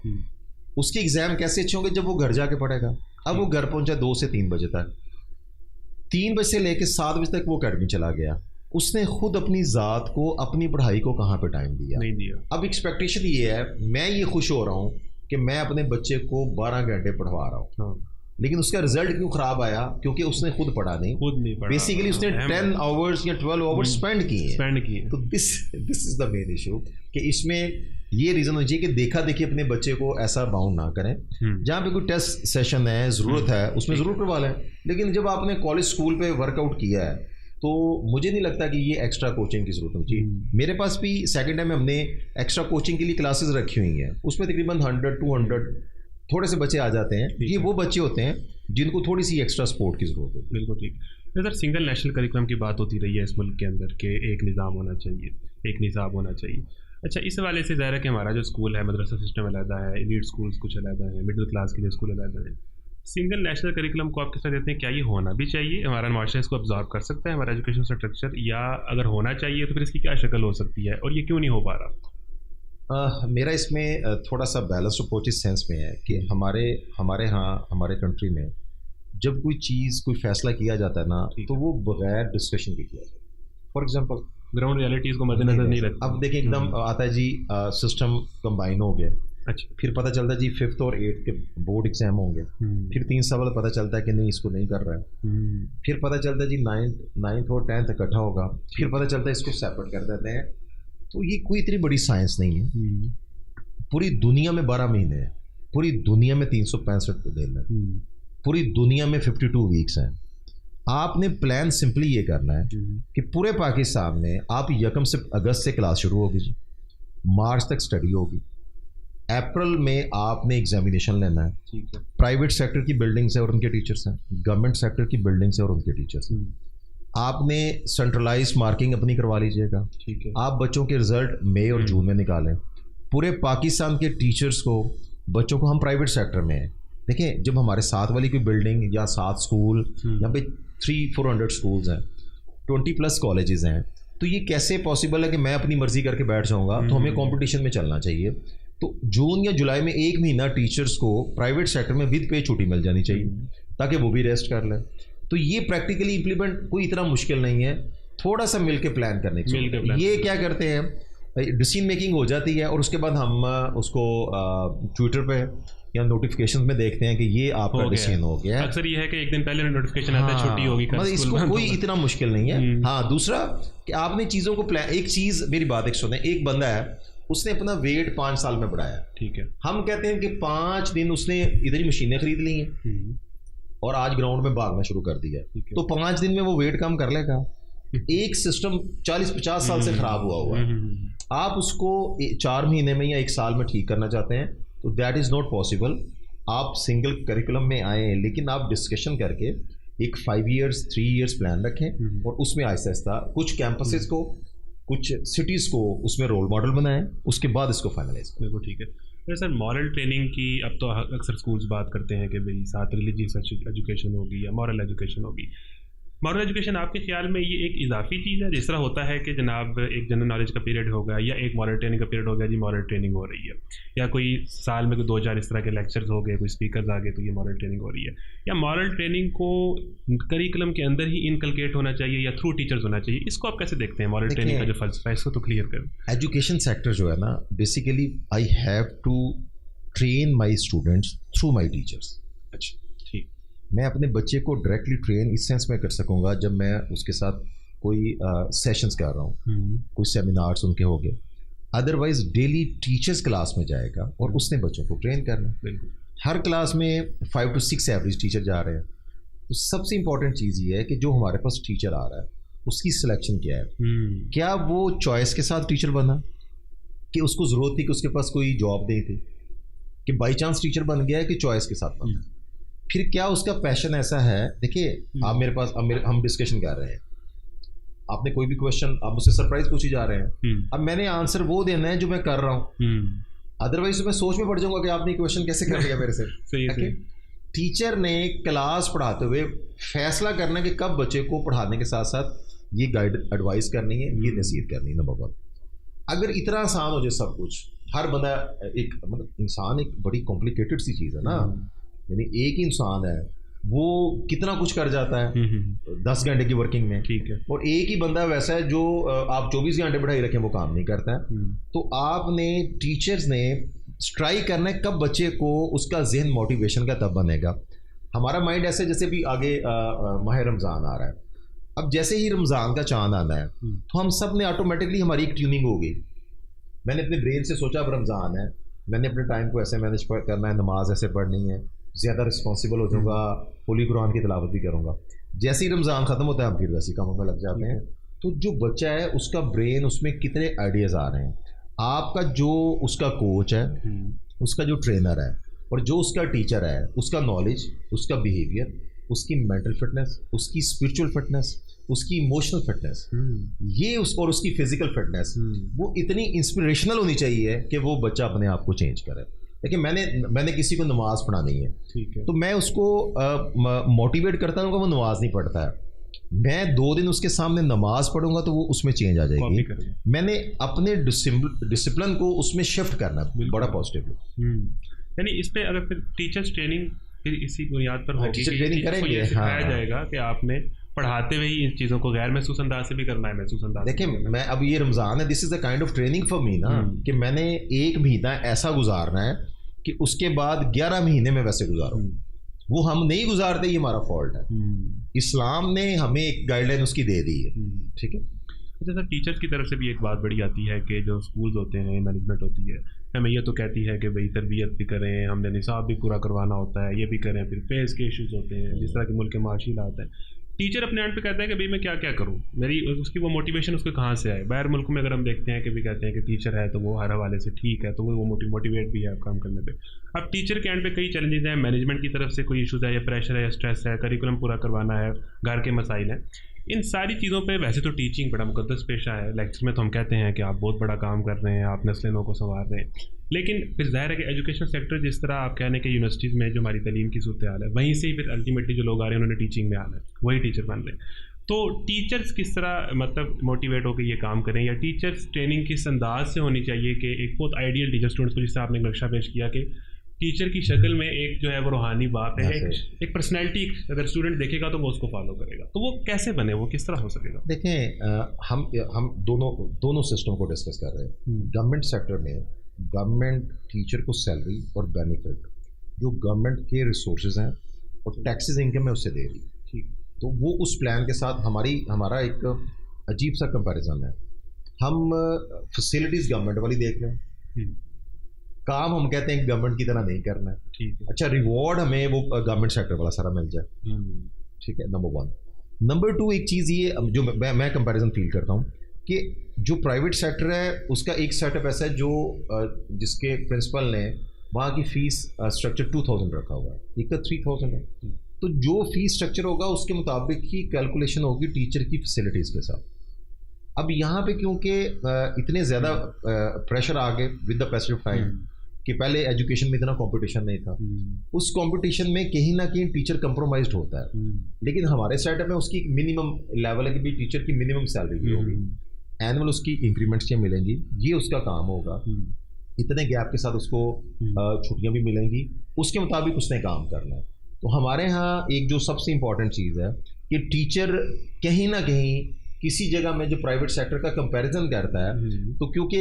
उसके एग्जाम कैसे अच्छे होंगे जब वो घर जाके पढ़ेगा। अब वो घर पहुंचा 2 से 3 बजे तक, 3 बजे से लेकर 7 बजे तक वो अकेडमी चला गया। उसने खुद अपनी ज़ात को, अपनी पढ़ाई को कहाँ पे टाइम दिया? नहीं दिया। अब एक्सपेक्टेशन ये है, मैं ये खुश हो रहा हूँ कि मैं अपने बच्चे को 12 घंटे पढ़वा रहा हूँ, लेकिन उसका रिजल्ट क्यों खराब आया? क्योंकि उसने खुद पढ़ा नहीं, बेसिकली उसने 10 आवर्स या 12 आवर्स स्पेंड किए। तो this is the main issue कि इसमें ये रीज़न हो चाहिए कि देखा देखी अपने बच्चे को ऐसा बाउंड ना करें। जहाँ पे कोई टेस्ट सेशन है, ज़रूरत है, उसमें ज़रूर करवा लें, लेकिन जब आपने कॉलेज स्कूल पे वर्कआउट किया है तो मुझे नहीं लगता कि ये एक्स्ट्रा कोचिंग की ज़रूरत होती है। मेरे पास भी सेकेंड टाइम में हमने एक्स्ट्रा कोचिंग के लिए क्लासेस रखी हुई हैं, उसमें तकरीबन 100-200 थोड़े से बच्चे आ जाते हैं। ये वो बच्चे होते हैं जिनको थोड़ी सी एक्स्ट्रा सपोर्ट की ज़रूरत होती है। बिल्कुल ठीक है सर। सिंगल नेशनल करिकुलम की बात होती रही है इस मुल्क के अंदर के एक निज़ाम होना चाहिए, एक निसाब होना चाहिए। अच्छा, इस हवाले से ज़ाहिर है कि हमारा जो स्कूल है, मदरसा सिस्टम अलग है, एलीट स्कूल्स कुछ अलग है, मिडिल क्लास के लिए स्कूल अलग है। सिंगल नेशनल करिकुलम को आप किस तरह देते हैं? क्या ये होना भी चाहिए? हमारा माशरा इसको अब्जॉर्व कर सकता है, हमारा एजुकेशन स्ट्रक्चर? या अगर होना चाहिए तो फिर इसकी क्या शक्ल हो सकती है और ये क्यों नहीं हो पा रहा? मेरा इसमें थोड़ा सा बैलेंस्ड अप्रोच इस सेंस में है कि हमारे यहाँ हमारे कंट्री में जब कोई चीज़, कोई फैसला किया जाता है ना, तो वो बगैर डिस्कशन के किया जाता है। फॉर एग्जांपल, ग्राउंड रियलिटीज़ को मद्देनजर नहीं रखते। अब देखिए, एकदम आता है जी सिस्टम कंबाइन हो गया, अच्छा, फिर पता चलता है जी 5th और 8th के बोर्ड एग्जाम होंगे, फिर 3 साल बाद पता चलता है कि नहीं इसको नहीं कर रहा है, फिर पता चलता है जी 9th और 10th इकट्ठा होगा, फिर पता चलता है इसको सेपरेट कर देते हैं। तो ये कोई इतनी बड़ी साइंस नहीं है। पूरी दुनिया में 12 महीने हैं, पूरी दुनिया में 365 दिन है, पूरी दुनिया में 52 वीक्स हैं। आपने प्लान सिंपली ये करना है कि पूरे पाकिस्तान में आप 1 अगस्त से क्लास शुरू होगी जी, मार्च तक स्टडी होगी, अप्रैल में आपने एग्जामिनेशन लेना है। प्राइवेट सेक्टर की बिल्डिंग्स है और उनके टीचर्स हैं, गवर्नमेंट सेक्टर की बिल्डिंग्स है और उनके टीचर्स हैं। आपने सेंट्रलाइज मार्किंग अपनी करवा लीजिएगा। आप बच्चों के रिजल्ट मई और जून में निकालें। पूरे पाकिस्तान के टीचर्स को, बच्चों को, हम प्राइवेट सेक्टर में हैं। देखें, जब हमारे साथ वाली कोई बिल्डिंग या 7 स्कूल, यहाँ पे 300-400 स्कूल्स हैं, 20+ कॉलेजेस हैं, तो ये कैसे पॉसिबल है कि मैं अपनी मर्जी करके बैठ जाऊँगा? तो हमें कॉम्पिटिशन में चलना चाहिए। तो जून या जुलाई में 1 महीना टीचर्स को प्राइवेट सेक्टर में विद पे छुट्टी मिल जानी चाहिए ताकि वो भी रेस्ट कर लें। तो ये प्रैक्टिकली इम्प्लीमेंट कोई इतना मुश्किल नहीं है, थोड़ा सा मिलके प्लान करने की। ये क्या करते हैं, डिसीजन मेकिंग हो जाती है और उसके बाद हम उसको ट्विटर पे या नोटिफिकेशन में देखते हैं कि ये आपका डिसीजन हो गया है। अक्सर ये है कि एक दिन पहले नोटिफिकेशन आता है, छुट्टी होगी, मतलब इसको कोई इतना मुश्किल नहीं है। हाँ, दूसरा कि आपने चीज़ों को प्लान, एक चीज़, मेरी बात एक सुने, एक बंदा है, उसने अपना वेट 5 साल में बढ़ाया, ठीक है। हम कहते हैं कि 5 दिन उसने इधर ही मशीनें खरीद ली हैं और आज ग्राउंड में भागना शुरू कर दिया, तो 5 दिन में वो वेट कम कर लेगा? एक सिस्टम 40-50 साल से खराब हुआ है, आप उसको 4 महीने में या 1 साल में ठीक करना चाहते हैं, तो दैट इज़ नॉट पॉसिबल। आप सिंगल करिकुलम में आए, लेकिन आप डिस्कशन करके एक 5 years 3 years प्लान रखें और उसमें आहिस्ता आहिस्ता कुछ कैंपसेस को, कुछ सिटीज़ को उसमें रोल मॉडल बनाएं, उसके बाद इसको फाइनलाइज करें। बिल्कुल ठीक है। तो सर मॉरल ट्रेनिंग की अब तो अक्सर स्कूल्स बात करते हैं कि भाई साथ रिलीजियस एजुकेशन होगी या मॉरल एजुकेशन होगी। मॉरल एजुकेशन आपके ख्याल में ये एक इजाफी चीज़ है, जिस तरह होता है कि जनाब एक जनरल नॉलेज का पीरियड हो गया या एक मॉरल ट्रेनिंग का पीरियड हो गया जी मॉरल ट्रेनिंग हो रही है, या कोई साल में कोई 2-4 इस तरह के लेक्चर्स हो गए, कोई स्पीकर्स आ गए तो ये मॉरल ट्रेनिंग हो रही है, या मॉरल ट्रेनिंग को करिकुलम के अंदर ही इनकलकेट होना चाहिए या थ्रू टीचर्स होना चाहिए? इसको आप कैसे देखते हैं मॉरल ट्रेनिंग का जो फलसफा है, इसको तो क्लियर करें। एजुकेशन सेक्टर जो है ना, basically I have to train my students through my teachers. अच्छा ठीक। मैं अपने बच्चे को डायरेक्टली ट्रेन इस सेंस में कर सकूंगा जब मैं उसके साथ कोई सेशंस कर रहा हूँ, कोई सेमिनार्स उनके हो गए। अदरवाइज डेली टीचर्स क्लास में जाएगा और उसने बच्चों को ट्रेन करना। बिल्कुल। हर क्लास में 5 to 6 एवरेज टीचर जा रहे हैं। तो सबसे इम्पॉर्टेंट चीज़ ये है कि जो हमारे पास टीचर आ रहा है उसकी सिलेक्शन क्या है। क्या वो चॉइस के साथ टीचर बना कि उसको ज़रूरत थी कि उसके पास कोई जॉब नहीं थी, कि बाई चांस टीचर बन गया है कि चॉइस के साथ बना। फिर क्या उसका पैशन ऐसा है। देखिए आप मेरे पास हम डिस्कशन कर रहे हैं, आपने कोई भी क्वेश्चन आप मुझसे सरप्राइज पूछी जा रहे हैं, अब मैंने आंसर वो देना है जो मैं कर रहा हूँ, अदरवाइज मैं सोच में पड़ जाऊंगा कि आपने क्वेश्चन कैसे कर लिया मेरे से। सही। टीचर ने क्लास पढ़ाते हुए फैसला करना कि कब बच्चे को पढ़ाने के साथ साथ ये गाइड एडवाइस करनी है, ये नसीहत करनी है। नंबर 1, अगर इतना आसान हो जाए सब कुछ, हर बंदा एक मतलब इंसान एक बड़ी कॉम्प्लिकेटेड सी चीज़ है ना, यानी एक ही इंसान है वो कितना कुछ कर जाता है 10 घंटे की वर्किंग में, ठीक है, और एक ही बंदा वैसा है जो आप 24 घंटे बैठाई रखें वो काम नहीं करता है। तो आपने टीचर्स ने ट्राई करना है कब बच्चे को उसका जहन मोटिवेशन का तब बनेगा। हमारा माइंड ऐसे जैसे भी आगे माह रमज़ान आ रहा है, अब जैसे ही रमज़ान का चांद आना है तो हम सब ने ऑटोमेटिकली हमारी एक ट्यूनिंग हो गई। मैंने अपने ब्रेन से सोचा अब रमज़ान है, मैंने अपने टाइम को ऐसे मैनेज करना है, नमाज ऐसे पढ़नी है, ज़्यादा रिस्पॉन्सिबल हो जाऊँगा, होली कुरान की तिलावत भी करूँगा। जैसे ही रमज़ान ख़त्म होता है हम फिर वैसे कामों में लग जाते हैं। तो जो बच्चा है उसका ब्रेन, उसमें कितने आइडियाज़ आ रहे हैं। आपका जो उसका कोच है, उसका जो ट्रेनर है और जो उसका टीचर है, उसका नॉलेज, उसका बिहेवियर, उसकी मेंटल फिटनेस, उसकी स्पिरिचुअल फिटनेस, उसकी इमोशनल फिटनेस, ये और उसकी फिजिकल फिटनेस, वो इतनी इंस्पिरेशनल होनी चाहिए कि वो बच्चा अपने आप को चेंज करे। देखिए मैंने किसी को नमाज पढ़ानी है, ठीक है, तो मैं उसको मोटिवेट करता हूँ कि वो नमाज नहीं पढ़ता है, मैं 2 दिन उसके सामने नमाज पढ़ूंगा तो वो उसमें चेंज आ जाएगी। मैंने अपने डिसिप्लिन को उसमें शिफ्ट करना बड़ा पॉजिटिव। यानी इस पे अगर फिर टीचर्स ट्रेनिंग फिर इसी बुनियाद पर होगी, टीचर ट्रेनिंग करेंगे, सिखाया जाएगा कि आपने पढ़ाते हुए ही इन चीज़ों को गैर महसूस अंदाज से भी करना है, महसूस अंदाज। देखिए मैं अब ये रमज़ान है, this is the kind of training for me ना, कि मैंने 1 महीना ऐसा गुजारना है कि उसके बाद 11 महीने में वैसे गुजारूं। वो हम नहीं गुजारते, ये हमारा फॉल्ट है। इस्लाम ने हमें एक गाइडलाइन उसकी दे दी है, ठीक है। अच्छा सर, टीचर्स की तरफ से भी एक बात बड़ी आती है कि जो स्कूल्स होते हैं, मैनेजमेंट होती है, हमें ये तो कहती है कि भाई तरबियत भी करें, हमने निसाब भी पूरा करवाना होता है, ये भी करें, फिर फेस के इश्यूज होते हैं, जिस तरह के मुल्क के माशी हालात है। टीचर अपने एंड पे कहता है कि भाई मैं क्या क्या करूँ, मेरी उसकी वो मोटिवेशन उसको कहाँ से आए। बाहर मुल्क में अगर हम देखते हैं कि भी कहते हैं कि टीचर है तो वो हर हवाले से ठीक है, तो वो मोटिवेट भी है काम करने पे। अब टीचर के एंड पे कई चैलेंजेस हैं, मैनेजमेंट की तरफ से कोई इशूज़ है, या प्रेशर है, या स्ट्रेस है, करिकुलम पूरा करवाना है, घर के मसाइल हैं। इन सारी चीज़ों पे वैसे तो टीचिंग बड़ा मुकद्दस पेशा है, लेक्चर में तो हम कहते हैं कि आप बहुत बड़ा काम कर रहे हैं, आप नस्लों को संवार रहे हैं, लेकिन फिर जाहिर है कि एजुकेशन सेक्टर जिस तरह आप कहने के यूनिवर्सिटीज़ में जो हमारी तालीम की सूरत हाल है, वहीं से ही फिर अल्टीमेटली जो लोग आ रहे हैं उन्होंने टीचिंग में आना है, वही टीचर बन रहे हैं। तो टीचर्स किस तरह मतलब मोटिवेट होकर ये काम करें, या टीचर्स ट्रेनिंग किस अंदाज से होनी चाहिए कि एक बहुत आइडियल टीचर स्टूडेंट्स को, जिससे आपने नक्शा पेश किया कि टीचर की शक्ल में एक जो है वो रूहानी बाप है, एक पर्सनैलिटी अगर स्टूडेंट देखेगा तो वो उसको फॉलो करेगा, तो वो कैसे बने, वो किस तरह हो सकेगा? देखें हम दोनों सिस्टम को डिस्कस कर रहे हैं। गवर्नमेंट सेक्टर में गवर्नमेंट टीचर को सैलरी और बेनिफिट जो गवर्नमेंट के रिसोर्सेज हैं और टैक्सेस इनकम है उससे दे रही, ठीक, तो वो उस प्लान के साथ हमारा एक अजीब सा कंपैरिजन है। हम फैसिलिटीज़ गवर्नमेंट वाली देख लें, काम हम कहते हैं गवर्नमेंट की तरह नहीं करना है, ठीक है। अच्छा, रिवॉर्ड हमें वो गवर्नमेंट सेक्टर वाला सारा मिल जाए, ठीक है, नंबर 1। नंबर 2 एक चीज़ ये जो मैं कंपैरिजन फील करता हूँ कि जो प्राइवेट सेक्टर है उसका एक सेटअप ऐसा है जो जिसके प्रिंसिपल ने वहाँ की फीस स्ट्रक्चर 2000 रखा हुआ है, एक का 3000 है। तो जो फीस स्ट्रक्चर होगा उसके मुताबिक ही कैलकुलेशन होगी टीचर की फैसिलिटीज़ के साथ। अब यहाँ पे क्योंकि इतने ज़्यादा प्रेशर आ गए with the passage of time कि पहले एजुकेशन में इतना कंपटीशन नहीं था, उस कंपटीशन में कहीं ना कहीं टीचर कंप्रोमाइज्ड होता है। लेकिन हमारे सेटअप में उसकी मिनिमम लेवल है कि भी टीचर की मिनिमम सैलरी भी होगी, एनुअल उसकी इंक्रीमेंट्स क्या मिलेंगी, ये उसका काम होगा, इतने गैप के साथ उसको छुट्टियाँ भी मिलेंगी, उसके मुताबिक उसने काम करना है। तो हमारे यहाँ एक जो सबसे इम्पॉर्टेंट चीज़ है कि टीचर कहीं ना कहीं किसी जगह में जो प्राइवेट सेक्टर का कंपैरिजन करता है, तो क्योंकि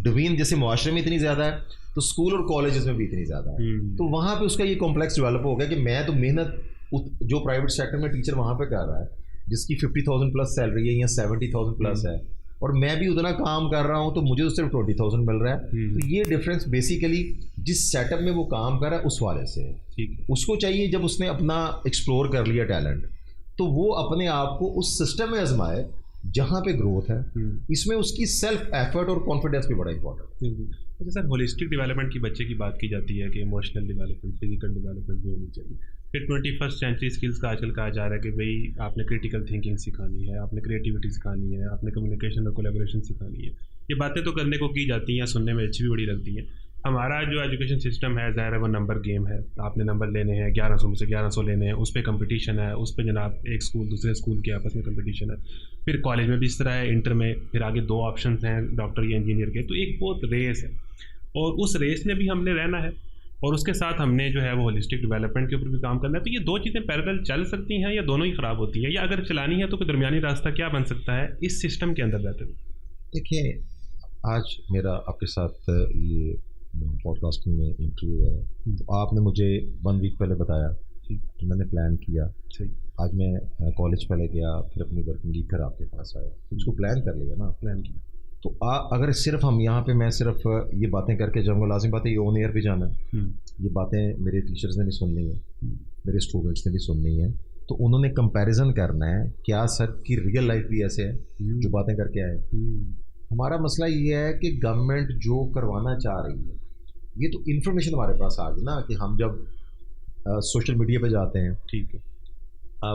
डिवीजन जैसे मुआशरे में इतनी ज़्यादा है तो स्कूल और कॉलेजेस में भी इतनी ज़्यादा है, तो वहाँ पे उसका ये कॉम्प्लेक्स डेवलप हो गया कि मैं तो मेहनत जो प्राइवेट सेक्टर में टीचर वहाँ पे कर रहा है जिसकी 50,000 प्लस सैलरी है या 70,000 प्लस है, और मैं भी उतना काम कर रहा हूँ तो मुझे तो सिर्फ 20,000 मिल रहा है। तो ये डिफरेंस बेसिकली जिस सेटअप में वो काम कर रहा है उस वाले से है। उसको चाहिए जब उसने अपना एक्सप्लोर कर लिया टैलेंट, तो वो अपने आप को उस सिस्टम में आजमाए जहाँ पे ग्रोथ है, इसमें उसकी सेल्फ एफर्ट और कॉन्फिडेंस भी बड़ा इंपॉर्टेंट है। अच्छा सर, होलिस्टिक डेवलपमेंट की बच्चे की बात की जाती है कि इमोशनल डेवलपमेंट, फिजिकल डेवलपमेंट भी होनी चाहिए। फिर 21st सेंचुरी स्किल्स का आजकल कहा जा रहा है कि भाई आपने क्रिटिकल थिंकिंग सिखानी है, आपने क्रिएटिविटी सिखानी है, आपने कम्युनिकेशन और कोलैबोरेशन सिखानी है। ये बातें तो करने को की जाती हैं, सुनने में अच्छी भी बड़ी लगती हैं। हमारा जो एजुकेशन सिस्टम है ज़ाहिर है वो नंबर गेम है, आपने नंबर लेने हैं, 1100 में से 1100 लेने हैं, उस पर कंपटीशन है, उस पर जनाब एक स्कूल दूसरे स्कूल के आपस में कंपटीशन है। फिर कॉलेज में भी इस तरह है, इंटर में फिर आगे 2 ऑप्शंस हैं डॉक्टर या इंजीनियर के, तो एक बहुत रेस है और उस रेस में भी हमने रहना है और उसके साथ हमने जो है वो होलिस्टिक डेवलपमेंट के ऊपर भी काम करना है। तो ये 2 चीज़ें पैरेलल चल सकती हैं या दोनों ही ख़राब होती हैं, या अगर चलानी है तो कोई दरमियानी रास्ता क्या बन सकता है इस सिस्टम के अंदर रहते हुए? देखिए, आज मेरा आपके साथ ये पॉडकास्टिंग में इंटरव्यू है, तो आपने मुझे 1 वीक पहले बताया, तो मैंने प्लान किया। आज मैं कॉलेज पहले गया, फिर अपनी वर्किंग लीव कर आपके पास आया, उसको प्लान कर लिया ना, प्लान किया। तो अगर सिर्फ हम यहाँ पे मैं सिर्फ ये बातें करके जाऊँगा, लाजिम बात है ये ऑन एयर भी जाना है, ये बातें मेरे टीचर्स ने भी सुननी है, मेरे स्टूडेंट्स ने भी सुननी है, तो उन्होंने कंपैरिजन करना है क्या सर की रियल लाइफ भी ऐसे है जो बातें करके आए। हमारा मसला ये है कि गवर्नमेंट जो करवाना चाह रही है, ये तो इन्फॉर्मेशन हमारे पास आ गई ना कि हम जब सोशल मीडिया पे जाते हैं, ठीक है,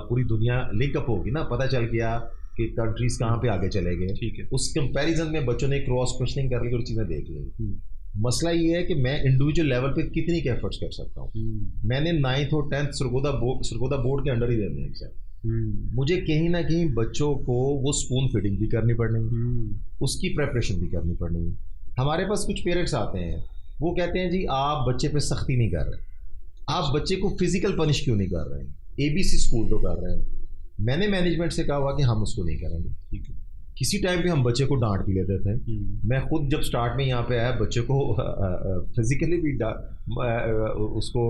पूरी दुनिया लिंकअप होगी ना, पता चल गया कि कंट्रीज कहाँ पे आगे चले गए, ठीक है, उस कंपैरिजन में बच्चों ने क्रॉस क्वेश्चनिंग कर ली और चीज़ें देख ली। मसला ये है कि मैं इंडिविजुअल लेवल पे कितनी के एफर्ट्स कर सकता हूँ। मैंने 9th और 10th सरगोदा बोर्ड के अंडर ही देने एग्जाम, मुझे कहीं ना कहीं बच्चों को वो स्पून फीडिंग भी करनी पड़ेगी, उसकी प्रेपरेशन भी करनी पड़ेगी। हमारे पास कुछ पेरेंट्स आते हैं, वो कहते हैं जी आप बच्चे पे सख्ती नहीं कर रहे, आप बच्चे को फिजिकल पनिश क्यों नहीं कर रहे हैं, ABC स्कूल तो कर रहे हैं। मैंने मैनेजमेंट से कहा हुआ कि हम उसको नहीं करेंगे, ठीक है। किसी टाइम पे हम बच्चे को डांट भी लेते थे, मैं खुद जब स्टार्ट में यहाँ पे आया बच्चे को फिजिकली भी उसको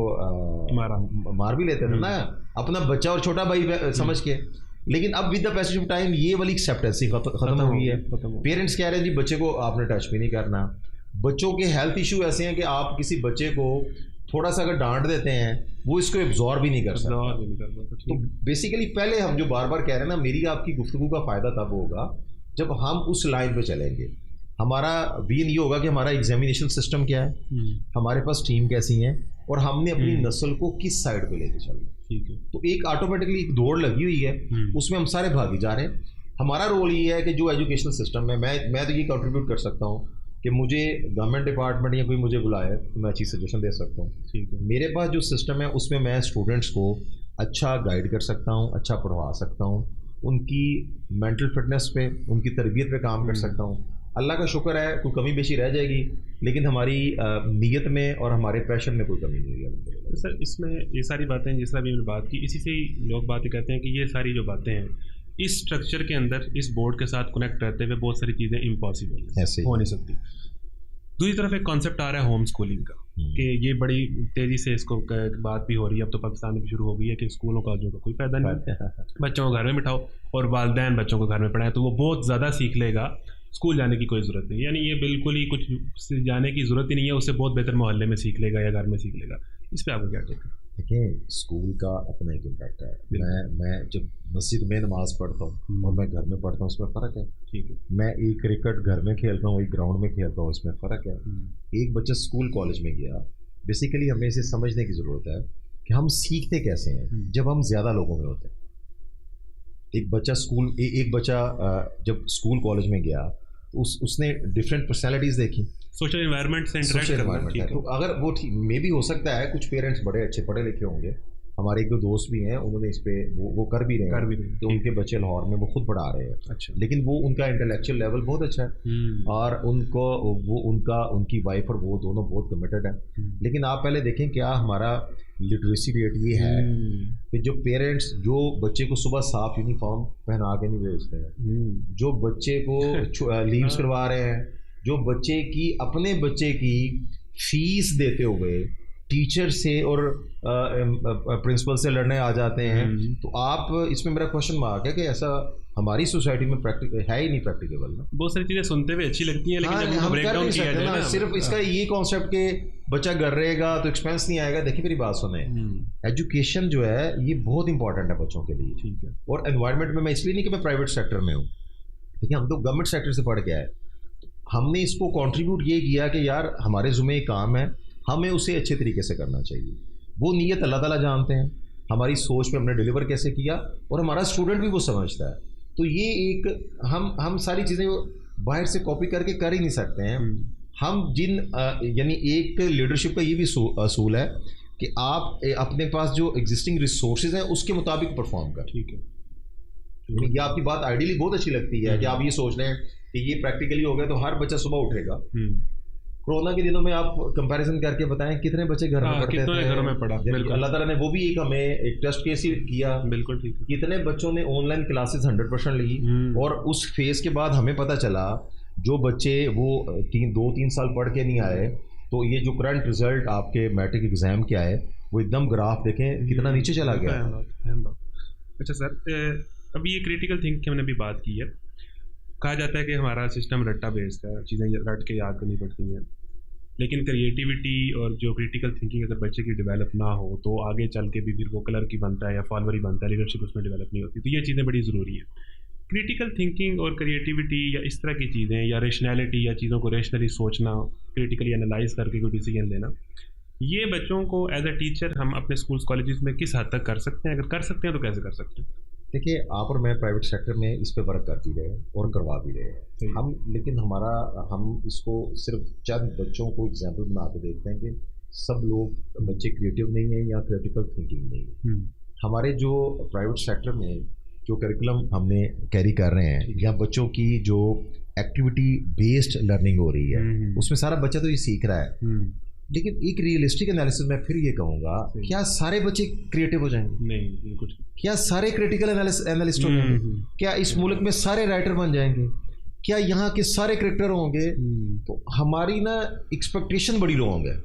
मार भी लेते थे ना, अपना बच्चा और छोटा भाई समझ के। लेकिन अब with the passage of time ये वाली एक्सेप्टेंसी खत्म हुई है। पेरेंट्स कह रहे हैं जी बच्चे को आपने टच भी नहीं करना। बच्चों के हेल्थ इशू ऐसे हैं कि आप किसी बच्चे को थोड़ा सा अगर डांट देते हैं वो इसको एब्जॉर्ब भी नहीं कर सकता। तो बेसिकली पहले हम जो बार बार कह रहे हैं ना, मेरी आपकी गुफ्तगू का फ़ायदा तब होगा जब हम उस लाइन पे चलेंगे। हमारा विजन ये होगा कि हमारा एग्जामिनेशन सिस्टम क्या है, हमारे पास टीम कैसी है और हमने अपनी नस्ल को किस साइड पे लेके चलना, ठीक है। तो एक ऑटोमेटिकली एक दौड़ लगी हुई है, उसमें हम सारे भागी जा रहे हैं। हमारा रोल ये है कि जो एजुकेशनल सिस्टम है, मैं तो ये कंट्रीब्यूट कर सकता हूँ कि मुझे गवर्नमेंट डिपार्टमेंट या कोई मुझे बुलाए तो मैं अच्छी सजेशन दे सकता हूँ, ठीक है। मेरे पास जो सिस्टम है उसमें मैं स्टूडेंट्स को अच्छा गाइड कर सकता हूँ, अच्छा पढ़वा सकता हूँ, उनकी मेंटल फिटनेस पे, उनकी तरबियत पे काम कर सकता हूँ। अल्लाह का शुक्र है कोई कमी बेशी रह जाएगी, लेकिन हमारी नीयत में और हमारे पैशन में कोई कमी नहीं है। तो सर इसमें ये सारी बातें जिस तरह भी हमने बात की, इसी से ही लोग बातें कहते हैं कि ये सारी जो बातें हैं इस स्ट्रक्चर के अंदर, इस बोर्ड के साथ कनेक्ट रहते हुए बहुत सारी चीज़ें इम्पॉसिबल हो नहीं सकती। दूसरी तरफ एक कॉन्सेप्ट आ रहा है होम स्कूलिंग का, कि ये बड़ी तेज़ी से इसको बात भी हो रही है, अब तो पाकिस्तान में भी शुरू हो गई है कि स्कूलों कॉलेजों का कोई फायदा नहीं है, बच्चों को घर में बिठाओ और वालिदैन बच्चों को घर में पढ़ाएं तो वो बहुत ज़्यादा सीख लेगा, स्कूल जाने की कोई ज़रूरत नहीं। यानी ये बिल्कुल ही कुछ जाने की ज़रूरत ही नहीं है, उससे बहुत बेहतर मोहल्ले में सीख लेगा या घर में सीख लेगा। इस पर आपको क्या कहते हैं? देखिए स्कूल का अपना एक इम्पैक्ट है। मैं जब मस्जिद में नमाज पढ़ता हूँ और मैं घर में पढ़ता हूँ, उसमें फ़र्क है। ठीक है। मैं एक क्रिकेट घर में खेलता हूँ, एक ग्राउंड में खेलता हूँ, इसमें फ़र्क है। एक बच्चा स्कूल कॉलेज में गया, बेसिकली हमें इसे समझने की ज़रूरत है कि हम सीखते कैसे हैं जब हम ज़्यादा लोगों में होते हैं। एक बच्चा एक बच्चा जब स्कूल कॉलेज में गया तो उसने डिफरेंट पर्सनैलिटीज़ देखी, सोशल एनवायरनमेंट से इंटरेक्ट करना। तो अगर वो ठीक मे भी हो सकता है, कुछ पेरेंट्स बड़े अच्छे पढ़े लिखे होंगे, हमारे एक दो दोस्त भी हैं, उन्होंने इस पे वो कर भी रहे हैं कि उनके बच्चे लाहौर में वो खुद पढ़ा रहे हैं। अच्छा। लेकिन वो उनका इंटेलेक्चुअल लेवल बहुत अच्छा है और उनकी वाइफ और वो दोनों बहुत कमिटेड है। लेकिन आप पहले देखें क्या हमारा लिटरेसी रेट ये है कि जो पेरेंट्स जो बच्चे को सुबह साफ यूनिफॉर्म पहना के नहीं भेजते हैं, जो बच्चे को लीव्स करवा रहे हैं, जो बच्चे की अपने बच्चे की फीस देते हुए टीचर से और प्रिंसिपल से लड़ने आ जाते हैं। तो आप इसमें मेरा क्वेश्चन मार्क है कि ऐसा हमारी सोसाइटी में प्रैक्टिकल है ही नहीं, प्रैक्टिकेबल ना। बहुत सारी चीज़ें सुनते हुए अच्छी लगती हैं, लेकिन जब हम ब्रेक डाउन किया जाए ना, सिर्फ इसका ये कॉन्सेप्ट के बच्चा घर रहेगा तो एक्सपेंस नहीं आएगा। देखिए मेरी बात सुने, एजुकेशन जो है ये बहुत इंपॉर्टेंट है बच्चों के लिए। ठीक है। और एनवायरनमेंट में मैं इसलिए नहीं कि मैं प्राइवेट सेक्टर में हूँ, देखिए हम तो गवर्नमेंट सेक्टर से पढ़ के आए, हमने इसको कंट्रीब्यूट ये किया कि यार हमारे ज़ुम्मे काम है, हमें उसे अच्छे तरीके से करना चाहिए। वो नीयत अल्लाह ताला जानते हैं, हमारी सोच में हमने डिलीवर कैसे किया और हमारा स्टूडेंट भी वो समझता है। तो ये एक हम सारी चीज़ें बाहर से कॉपी करके कर ही नहीं सकते हैं। हम यानी एक लीडरशिप का ये भी असूल है कि आप अपने पास जो एग्जिस्टिंग रिसोर्सेज हैं उसके मुताबिक परफॉर्म कर। ठीक है। ये आपकी बात आइडियली बहुत अच्छी लगती है कि आप ये सोच रहे हैं कि ये प्रैक्टिकली हो गया तो हर बच्चा सुबह उठेगा। कोरोना के दिनों में आप कंपैरिजन करके बताएं कितने बच्चे घर में पढ़ते थे, घरों में पढ़ा। अल्लाह ताला ने वो भी एक हमें एक टेस्ट केस ही किया। बिल्कुल ठीक है। कितने बच्चों ने ऑनलाइन क्लासेस 100% ली और उस फेज के बाद हमें पता चला जो बच्चे वो 2-3 साल पढ़ के नहीं आए, तो ये जो करंट रिजल्ट आपके मैट्रिक एग्जाम के आए वो एकदम ग्राफ देखें कितना नीचे चला गया। अच्छा सर, अभी ये क्रिटिकल थिंक की हमने अभी बात की है। कहा जाता है कि हमारा सिस्टम रट्टा बेस्ड है, चीज़ें रट के याद करनी पड़ती हैं, लेकिन क्रिएटिविटी और जो क्रिटिकल थिंकिंग अगर बच्चे की डेवलप ना हो तो आगे चल के भी फिर वो क्लर्क ही बनता है या फॉलोअर ही बनता है, लीडरशिप उसमें डेवलप नहीं होती। तो ये चीज़ें बड़ी ज़रूरी है। क्रिटिकल थिंकिंग और क्रिएटिविटी या इस तरह की चीज़ें या रेशनैलिटी या चीज़ों को रेशनली सोचना, क्रिटिकली एनालाइज करके कोई डिसीजन लेना, ये बच्चों को एज अ टीचर हम अपने स्कूल्स कॉलेजेस में किस हद तक कर सकते हैं? अगर कर सकते हैं तो कैसे कर सकते हैं? देखिए आप और मैं प्राइवेट सेक्टर में इस पे वर्क कर भी रहे हैं और करवा भी रहे हैं हम, लेकिन हम इसको सिर्फ चंद बच्चों को एग्जाम्पल बना के देखते हैं कि सब लोग बच्चे क्रिएटिव नहीं है या क्रिटिकल थिंकिंग नहीं है। हमारे जो प्राइवेट सेक्टर में जो करिकुलम हमने कैरी कर रहे हैं या बच्चों की जो एक्टिविटी बेस्ड लर्निंग हो रही है उसमें सारा बच्चा तो ये सीख रहा है, लेकिन एक रियलिस्टिक एनालिसिस में फिर ये कहूँगा, क्या सारे बच्चे क्रिएटिव हो जाएंगे? नहीं, बिल्कुल। क्या सारे क्रिटिकल एनालिस्ट हो जाएंगे? क्या इस मुल्क में सारे राइटर बन जाएंगे? क्या यहाँ के सारे क्रिकेटर होंगे? तो हमारी ना एक्सपेक्टेशन बड़ी रॉन्ग है।